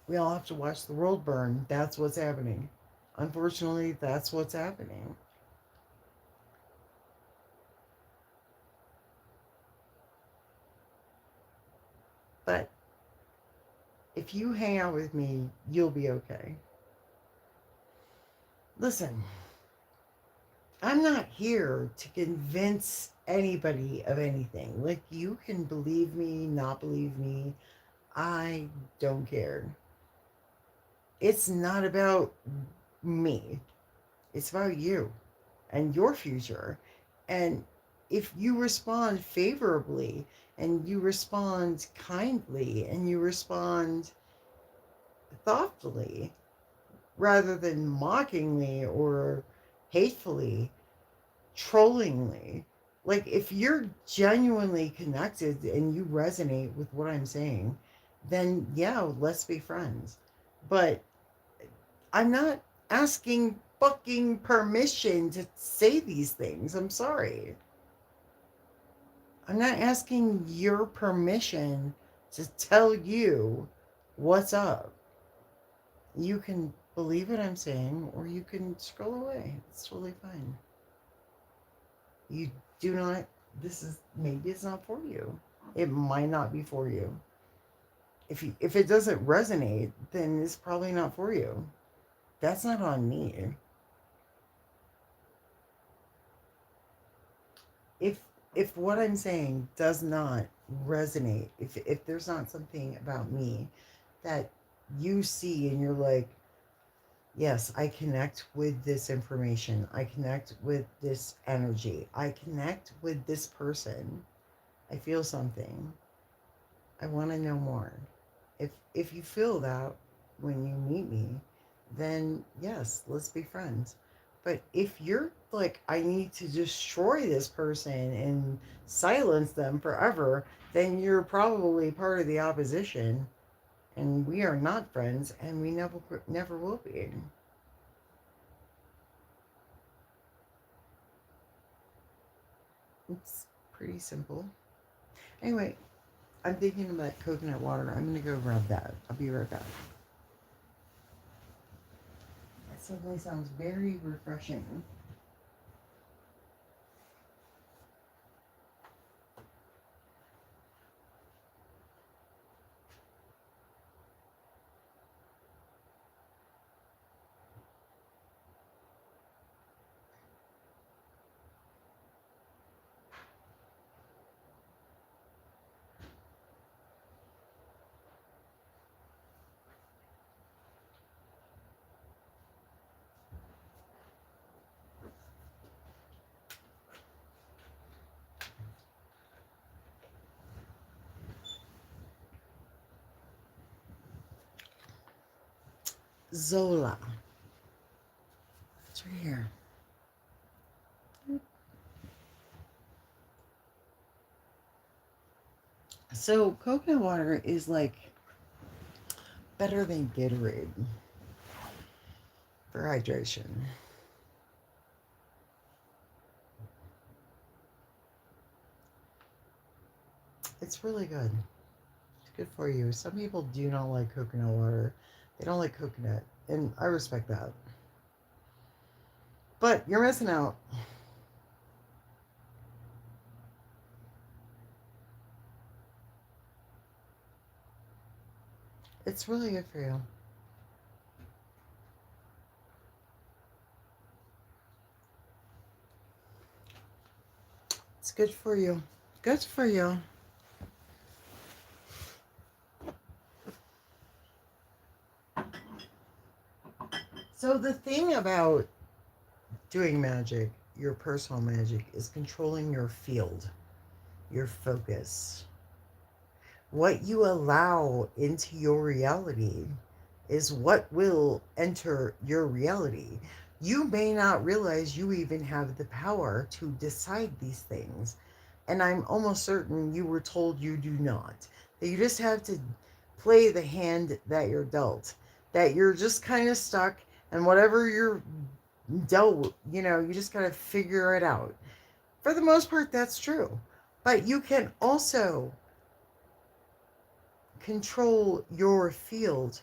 We all have to watch the world burn. That's what's happening. Unfortunately, that's what's happening. But if you hang out with me, you'll be okay. Listen, I'm not here to convince anybody of anything. Like, you can believe me, not believe me. I don't care. It's not about me, it's about you and your future. And if you respond favorably and you respond kindly and you respond thoughtfully rather than mockingly or hatefully, trollingly, like if you're genuinely connected and you resonate with what I'm saying, then yeah, let's be friends. But I'm not asking fucking permission to say these things. I'm sorry. I'm not asking your permission to tell you what's up. You can believe what I'm saying or you can scroll away. It's totally fine. You do not, this is, maybe it's not for you. It might not be for you. If it doesn't resonate, then it's probably not for you. That's not on me. if if what I'm saying does not resonate, if there's not something about me that you see and you're like, yes, I connect with this information, I connect with this energy, I connect with this person, I feel something, I want to know more. If you feel that when you meet me, then yes, let's be friends. But if you're like, I need to destroy this person and silence them forever, then you're probably part of the opposition, and we are not friends, and we never will be. It's pretty simple. Anyway, I'm thinking about coconut water. I'm gonna go grab that. I'll be right back. That suddenly sounds very refreshing. Zola. It's right here. So coconut water is like better than Gatorade for hydration. It's really good. It's good for you. Some people do not like coconut water. They don't like coconut, and I respect that. But you're missing out. It's really good for you. It's good for you. Good for you. So the thing about doing magic, your personal magic, is controlling your field, your focus. What you allow into your reality is what will enter your reality. You may not realize you even have the power to decide these things. And I'm almost certain you were told you do not. That you just have to play the hand that you're dealt. That you're just kind of stuck, and whatever you're dealt, you just got to figure it out. For the most part, that's true. But you can also control your field,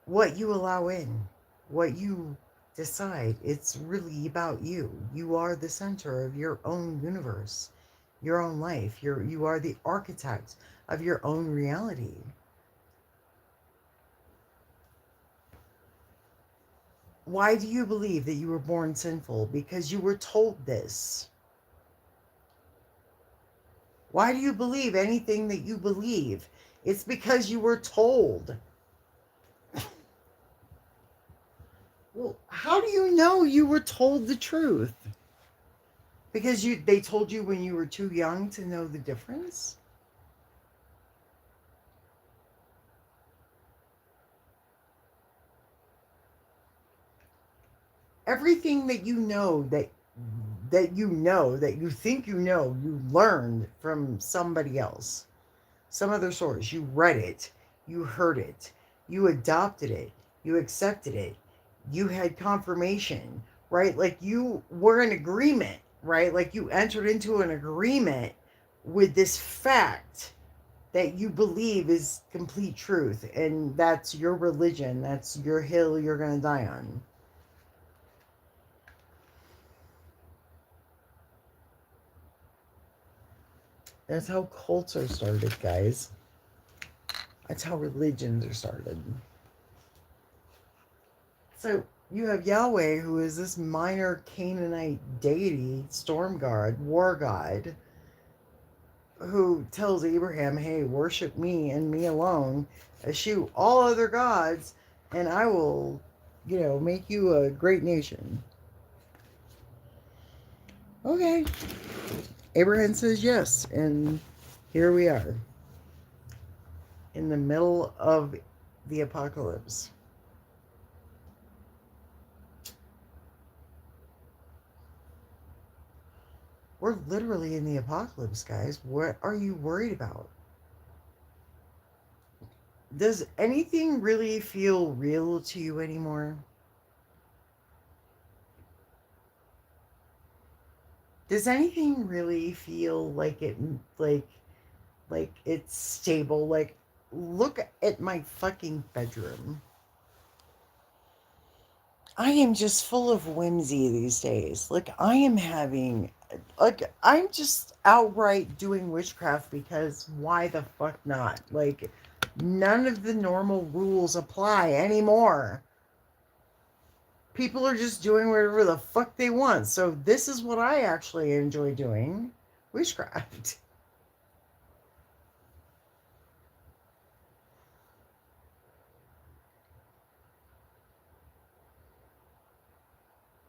what you allow in, what you decide. It's really about you. You are the center of your own universe, your own life. You are the architect of your own reality. Why do you believe that you were born sinful? Because you were told this. Why do you believe anything that you believe? It's because you were told. Well, how do you know you were told the truth? Because they told you when you were too young to know the difference? Everything that you know that you think you learned from somebody else, some other source. You read it, you heard it, you adopted it, you accepted it, you had confirmation, right? Like you were in agreement, right? Like you entered into an agreement with this fact that you believe is complete truth, and that's your religion, that's your hill you're going to die on. That's how cults are started, guys. That's how religions are started. So you have Yahweh, who is this minor Canaanite deity, storm god, war god, who tells Abraham, hey, worship me and me alone, eschew all other gods, and I will, make you a great nation. Okay. Abraham says yes, and here we are in the middle of the apocalypse. We're literally in the apocalypse, guys. What are you worried about? Does anything really feel real to you anymore? Does anything really feel like it's stable? Like, look at my fucking bedroom. I am just full of whimsy these days. I'm just outright doing witchcraft because why the fuck not? Like, none of the normal rules apply anymore. People are just doing whatever the fuck they want. So this is what I actually enjoy doing. Witchcraft.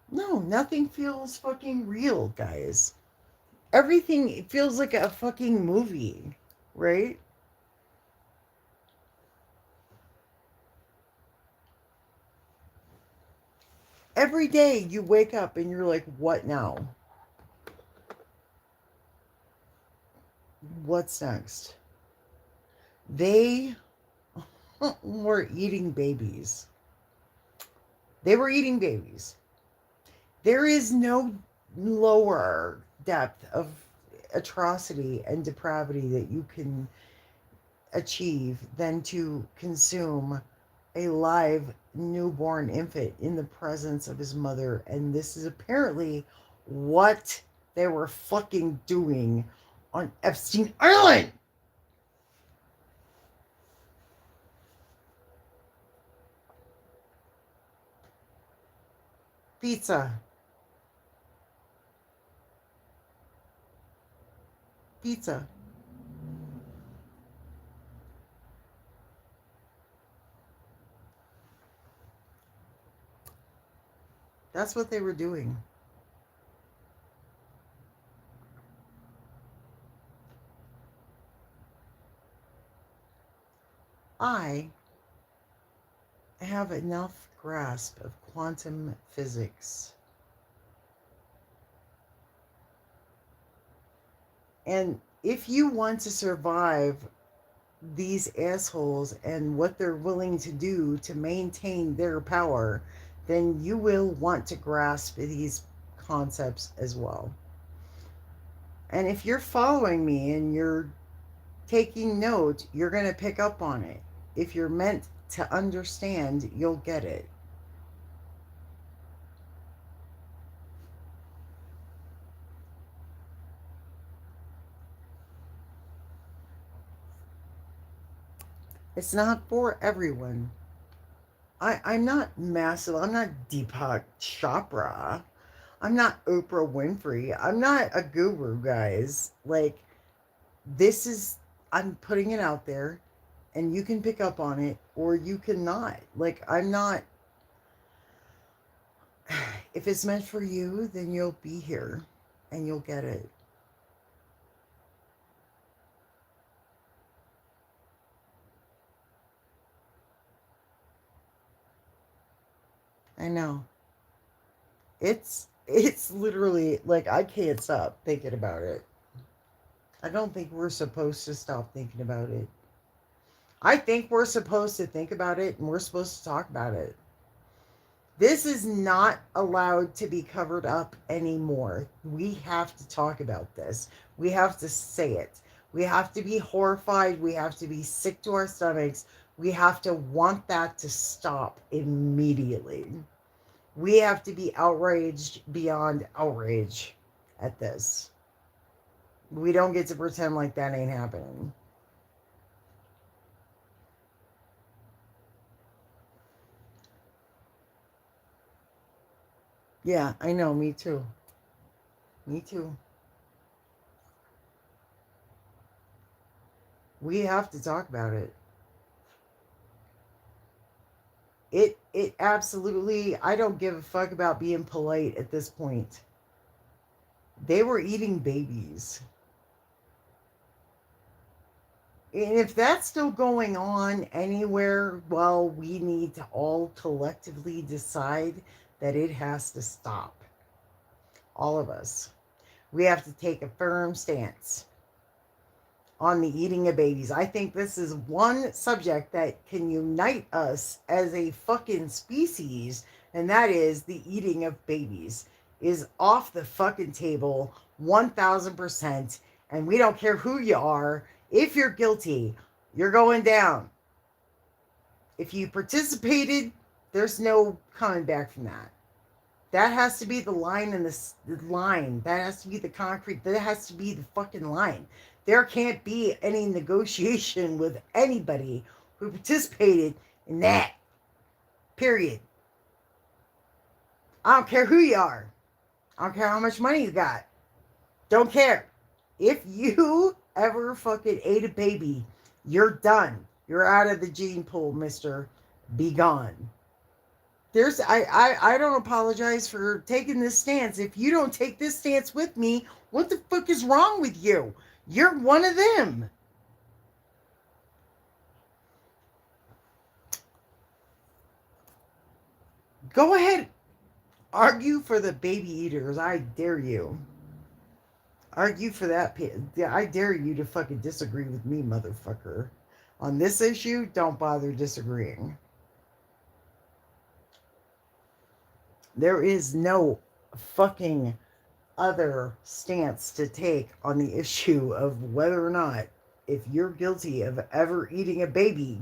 No, nothing feels fucking real, guys. Everything feels like a fucking movie, right? Every day you wake up and you're like, what now? What's next? They were eating babies. They were eating babies. There is no lower depth of atrocity and depravity that you can achieve than to consume a live newborn infant in the presence of his mother. And this is apparently what they were fucking doing on Epstein Island. Pizza. Pizza. That's what they were doing. I have enough grasp of quantum physics. And if you want to survive these assholes and what they're willing to do to maintain their power, then you will want to grasp these concepts as well. And if you're following me and you're taking note, you're going to pick up on it. If you're meant to understand, you'll get it. It's not for everyone. I'm not massive. I'm not Deepak Chopra. I'm not Oprah Winfrey. I'm not a guru, guys. Like, this is, I'm putting it out there and you can pick up on it or you cannot. Like, I'm not, if it's meant for you, then you'll be here and you'll get it. I know. It's literally like I can't stop thinking about it. I don't think we're supposed to stop thinking about it. I think we're supposed to think about it and we're supposed to talk about it. This is not allowed to be covered up anymore. We have to talk about this. We have to say it. We have to be horrified. We have to be sick to our stomachs. We have to want that to stop immediately. We have to be outraged beyond outrage at this. We don't get to pretend like that ain't happening. Yeah, I know. Me too. Me too. We have to talk about it. It absolutely, I don't give a fuck about being polite at this point. They were eating babies. And if that's still going on anywhere, well, we need to all collectively decide that it has to stop. All of us. We have to take a firm stance on the eating of babies. I think this is one subject that can unite us as a fucking species, and that is the eating of babies is off the fucking table 1000%. And we don't care who you are. If you're guilty, you're going down. If you participated, there's no coming back from that. That has to be the line in the line. That has to be the concrete. That has to be the fucking line. There can't be any negotiation with anybody who participated in that. Period. I don't care who you are. I don't care how much money you got. Don't care. If you ever fucking ate a baby, you're done. You're out of the gene pool, mister. Be gone. I don't apologize for taking this stance. If you don't take this stance with me, what the fuck is wrong with you? You're one of them. Go ahead, argue for the baby eaters. I dare you. Argue for that. I dare you to fucking disagree with me, motherfucker. On this issue, don't bother disagreeing. There is no fucking other stance to take on the issue of whether or not, if you're guilty of ever eating a baby,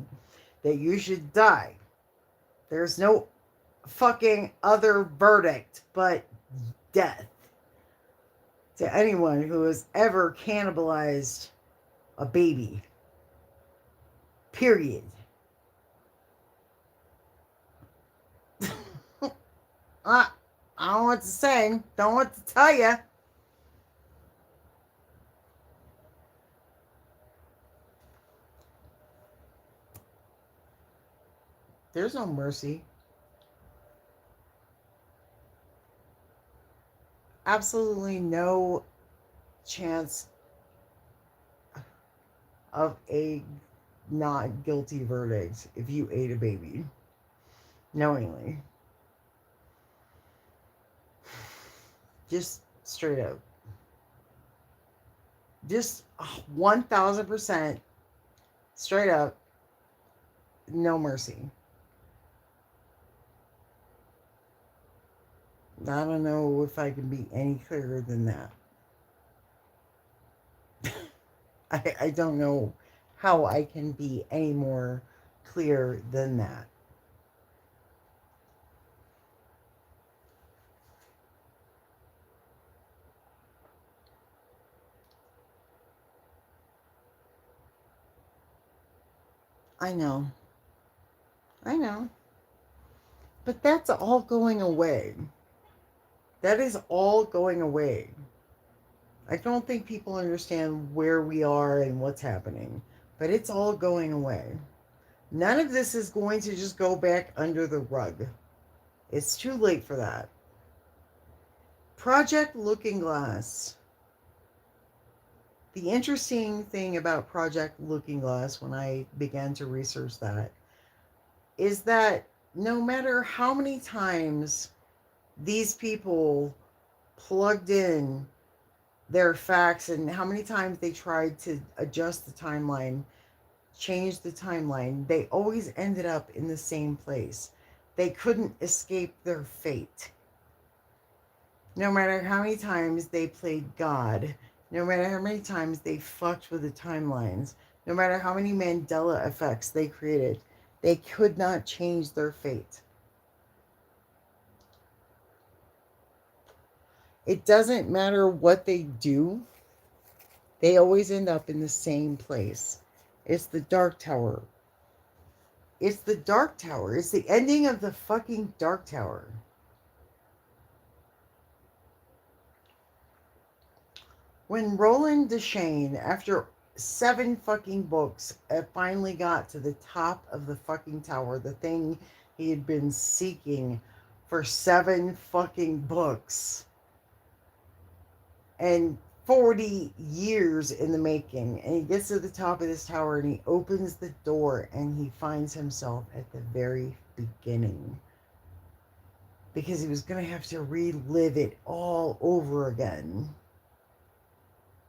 that you should die. There's no fucking other verdict but death to anyone who has ever cannibalized a baby. Period. I, I don't know what to say. Don't know what to tell you. There's no mercy. Absolutely no chance of a not guilty verdict if you ate a baby knowingly. Just straight up. Just 1000% straight up, no mercy. I don't know if I can be any clearer than that. I don't know how I can be any more clear than that. I know. I know. But that's all going away. That is all going away. I don't think people understand where we are and what's happening, but it's all going away. None of this is going to just go back under the rug. It's too late for that. Project Looking Glass. The interesting thing about Project Looking Glass, when I began to research that, is that no matter how many times these people plugged in their facts and how many times they tried to adjust the timeline, change the timeline, they always ended up in the same place. They couldn't escape their fate. No matter how many times they played God, no matter how many times they fucked with the timelines, no matter how many Mandela effects they created, they could not change their fate. It doesn't matter what they do, they always end up in the same place. It's the Dark Tower. It's the Dark Tower. It's the ending of the fucking Dark Tower. When Roland Deschain, after 7 fucking books, finally got to the top of the fucking tower, the thing he had been seeking for 7 fucking books and 40 years in the making, and he gets to the top of this tower and he opens the door and he finds himself at the very beginning, because he was going to have to relive it all over again.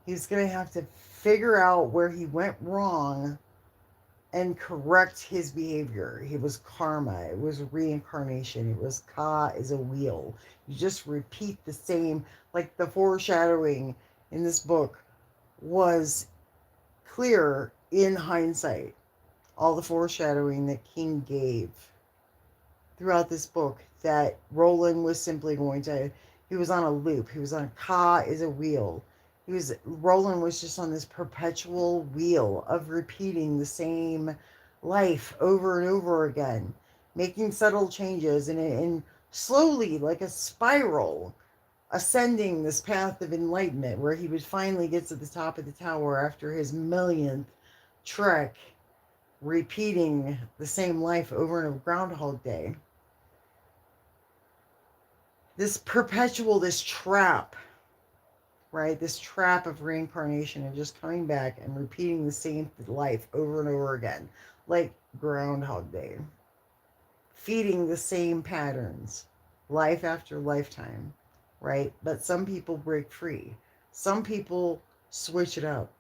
He's going to have to figure out where he went wrong and correct his behavior. It was karma. It was reincarnation. It was Ka is a wheel. You just repeat the same, like the foreshadowing in this book was clear in hindsight. All the foreshadowing that King gave throughout this book, that Roland was simply going to, he was on a loop. He was on Ka is a wheel. Roland was just on this perpetual wheel of repeating the same life over and over again, making subtle changes and slowly, like a spiral, ascending this path of enlightenment where he would finally get to the top of the tower after his millionth trek, repeating the same life over and over, Groundhog Day. This perpetual, this trap, right? This trap of reincarnation and just coming back and repeating the same life over and over again, like Groundhog Day. Feeding the same patterns, life after lifetime, right? But some people break free. Some people switch it up.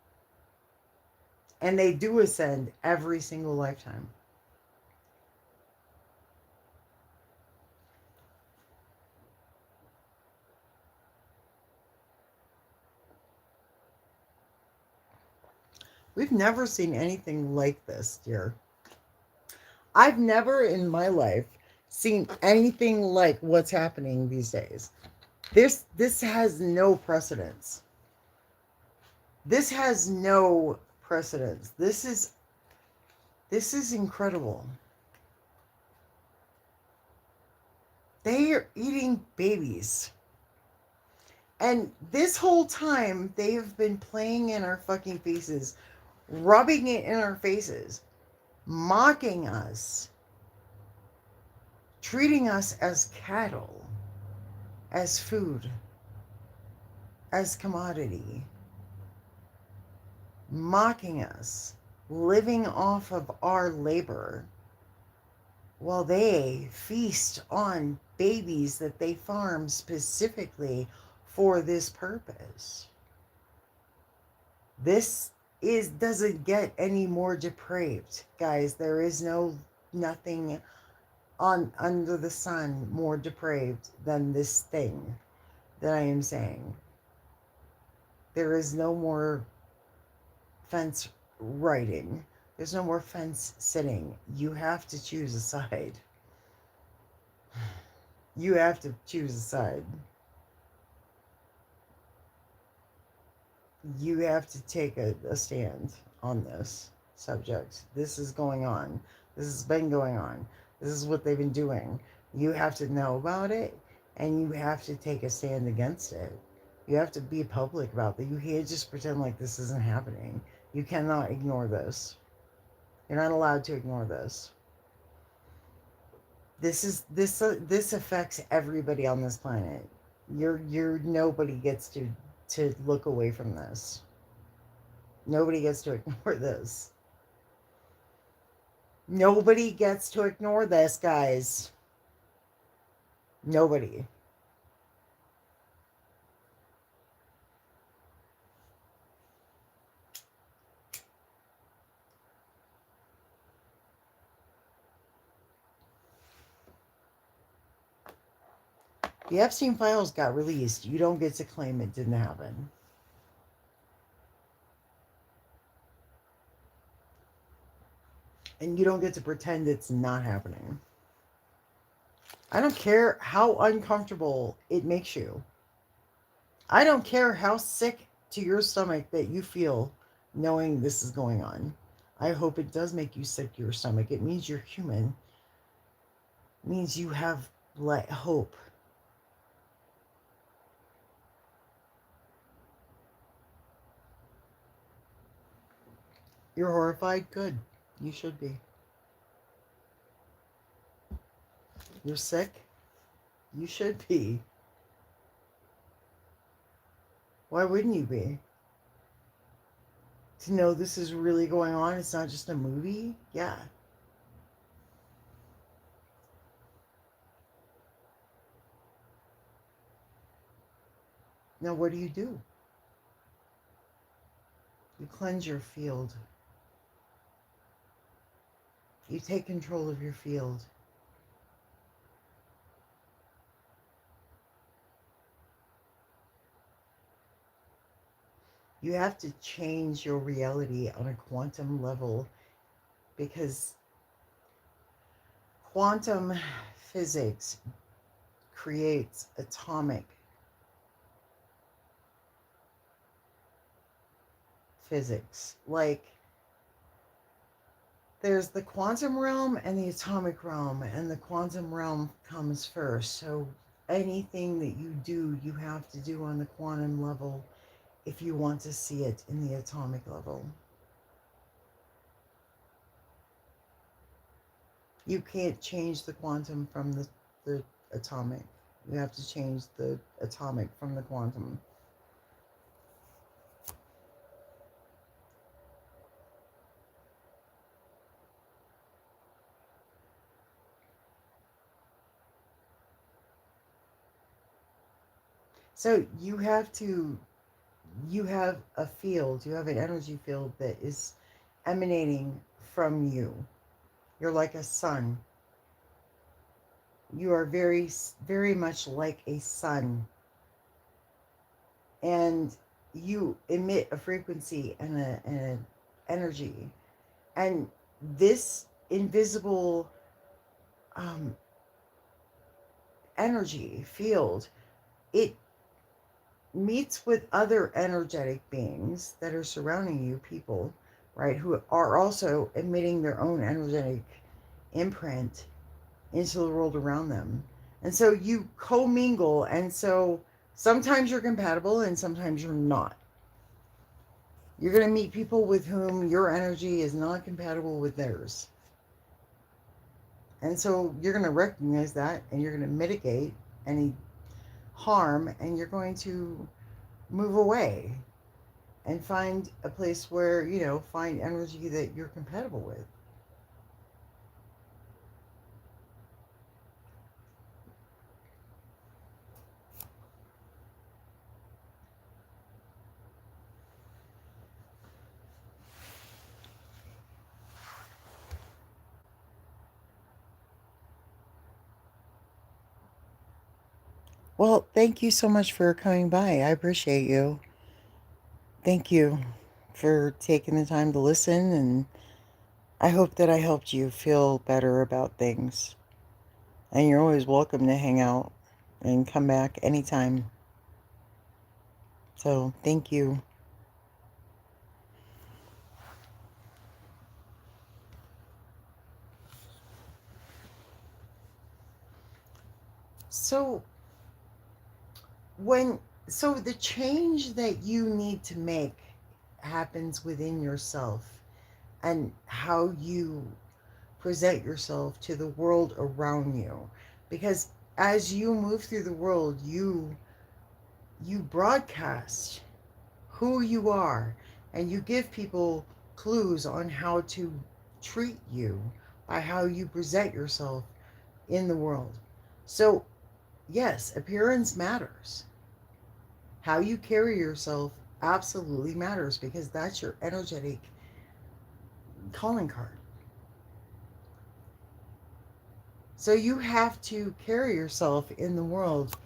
And they do ascend every single lifetime. We've never seen anything like this, dear. I've never in my life seen anything like what's happening these days. This has no precedence. This has no precedence. This is incredible. They are eating babies. And this whole time they have been playing in our fucking faces, rubbing it in our faces, mocking us, treating us as cattle, as food, as commodity, mocking us, living off of our labor, while they feast on babies that they farm specifically for this purpose. This doesn't get any more depraved, guys. There is nothing on under the sun more depraved than this thing that I am saying. There is no more fence riding. There's no more fence sitting. You have to choose a side. You have to choose a side. You have to take a stand on this subject. This is going on. This has been going on. This is what they've been doing. You have to know about it, and you have to take a stand against it. You have to be public about that. You can't just pretend like this isn't happening. You cannot ignore this. You're not allowed to ignore this. This affects everybody on this planet. You're nobody gets to look away from this. Nobody gets to ignore this. Nobody gets to ignore this, guys. Nobody. The Epstein files got released. You don't get to claim it didn't happen. And you don't get to pretend it's not happening. I don't care how uncomfortable it makes you. I don't care how sick to your stomach that you feel knowing this is going on. I hope it does make you sick to your stomach. It means you're human. It means you have hope. You're horrified? Good. You should be. You're sick? You should be. Why wouldn't you be? To know this is really going on, it's not just a movie? Yeah. Now, what do? You cleanse your field. You take control of your field. You have to change your reality on a quantum level because quantum physics creates atomic physics. Like, there's the quantum realm and the atomic realm, and the quantum realm comes first. So anything that you do, you have to do on the quantum level if you want to see it in the atomic level. You can't change the quantum from the atomic. You have to change the atomic from the quantum. So you have a field, you have an energy field that is emanating from you. You're like a sun. You are very, very much like a sun. And you emit a frequency and an energy. And this invisible um, energy field, it meets with other energetic beings that are surrounding you, people, right, who are also emitting their own energetic imprint into the world around them. And so you commingle, and so sometimes you're compatible and sometimes you're not. You're going to meet people with whom your energy is not compatible with theirs. And so you're going to recognize that and you're going to mitigate any harm and you're going to move away and find a place where, find energy that you're compatible with. Well, thank you so much for coming by. I appreciate you. Thank you for taking the time to listen, and I hope that I helped you feel better about things. And you're always welcome to hang out and come back anytime. So, thank you. So when so the change that you need to make happens within yourself and how you present yourself to the world around you, because as you move through the world, you broadcast who you are, and you give people clues on how to treat you by how you present yourself in the world. So yes, appearance matters. How you carry yourself absolutely matters, because that's your energetic calling card. So you have to carry yourself in the world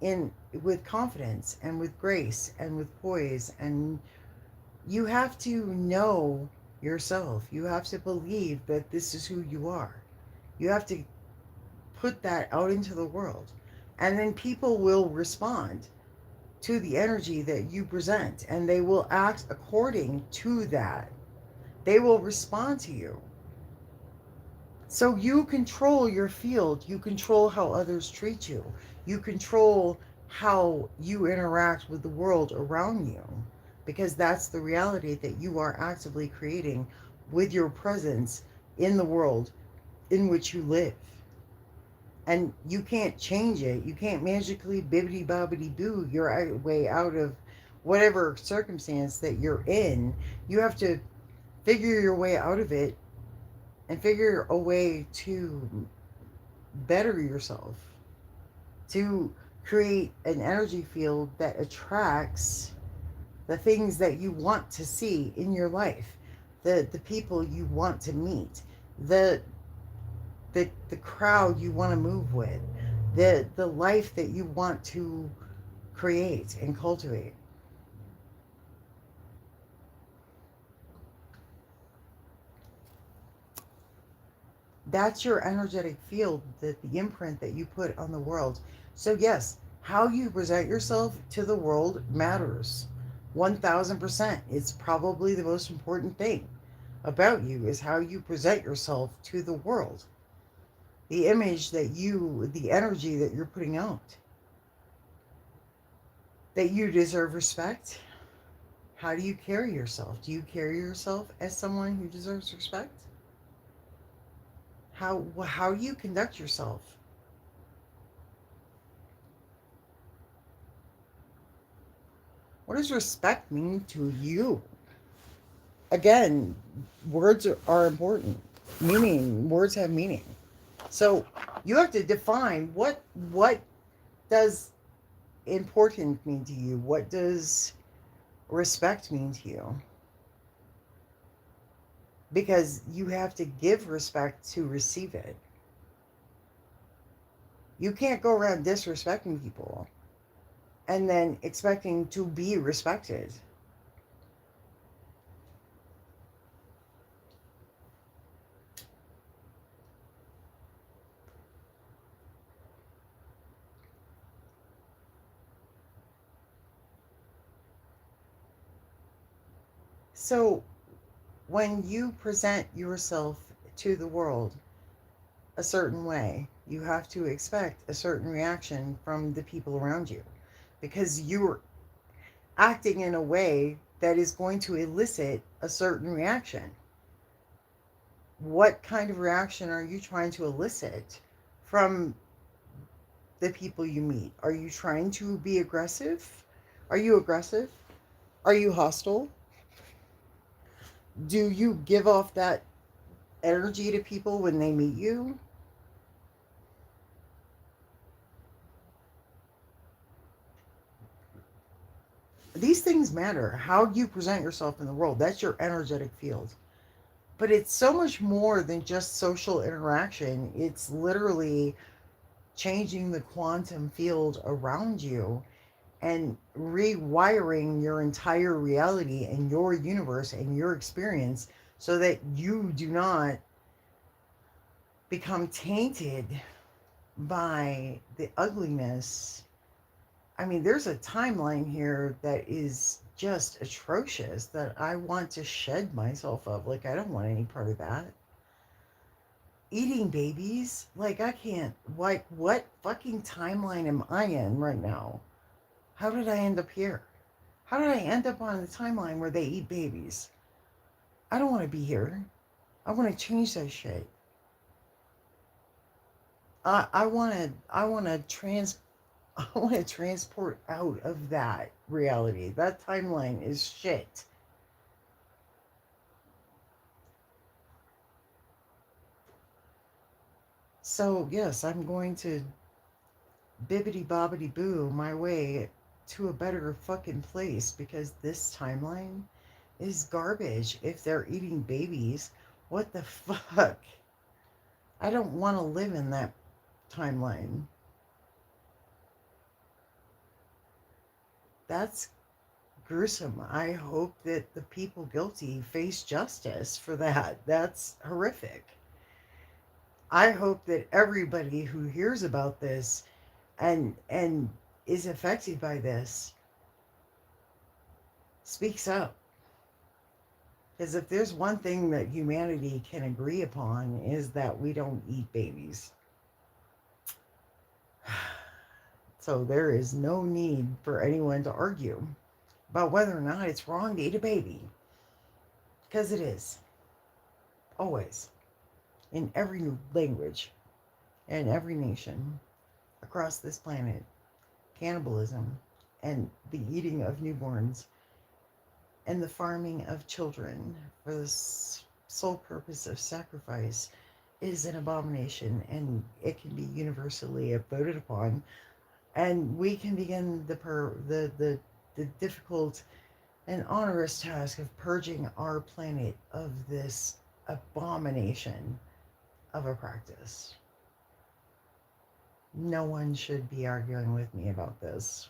in with confidence and with grace and with poise, and you have to know yourself. You have to believe that this is who you are. You have to put that out into the world. And then people will respond to the energy that you present, and they will act according to that. They will respond to you. So you control your field. You control how others treat you. You control how you interact with the world around you, because that's the reality that you are actively creating with your presence in the world in which you live. And you can't change it. You can't magically bibbity bobbity boo your way out of whatever circumstance that you're in. You have to figure your way out of it and figure a way to better yourself, to create an energy field that attracts the things that you want to see in your life, the people you want to meet, the the crowd you want to move with, the life that you want to create and cultivate. That's your energetic field, the imprint that you put on the world. So yes, how you present yourself to the world matters. 1000%. It's probably the most important thing about you is how you present yourself to the world. The image that you, the energy that you're putting out. That you deserve respect. How do you carry yourself? Do you carry yourself as someone who deserves respect? How do you conduct yourself? What does respect mean to you? Again, words are important. Words have meaning. So you have to define what does important mean to you? What does respect mean to you? Because you have to give respect to receive it. You can't go around disrespecting people and then expecting to be respected. So when you present yourself to the world a certain way, you have to expect a certain reaction from the people around you, because you're acting in a way that is going to elicit a certain reaction. What kind of reaction are you trying to elicit from the people you meet? Are you trying to be aggressive? Are you aggressive? Are you hostile? Do you give off that energy to people when they meet you? These things matter. How you present yourself in the world, that's your energetic field. But it's so much more than just social interaction. It's literally changing the quantum field around you and rewiring your entire reality and your universe and your experience so that you do not become tainted by the ugliness. I mean, there's a timeline here that is just atrocious that I want to shed myself of. Like, I don't want any part of that. eating babies. Like, I can't, like, what fucking timeline am I in right now? How did I end up here? How did I end up on the timeline where they eat babies? I don't want to be here. I want to change that shit. I want to I want to transport out of that reality. That timeline is shit. So yes, I'm going to bibbity bobbity boo my way to a better fucking place because this timeline is garbage. If they're eating babies, what the fuck? I don't want to live in that timeline. That's gruesome. I hope that the people guilty face justice for that. That's horrific. I hope that everybody who hears about this and is affected by this speaks up. Because if there's one thing that humanity can agree upon is that we don't eat babies. So there is no need for anyone to argue about whether or not it's wrong to eat a baby. Because it is. Always. In every language and every nation across this planet. Cannibalism and the eating of newborns and the farming of children for the sole purpose of sacrifice is an abomination, and it can be universally voted upon. And we can begin the difficult and onerous task of purging our planet of this abomination of a practice. No one should be arguing with me about this.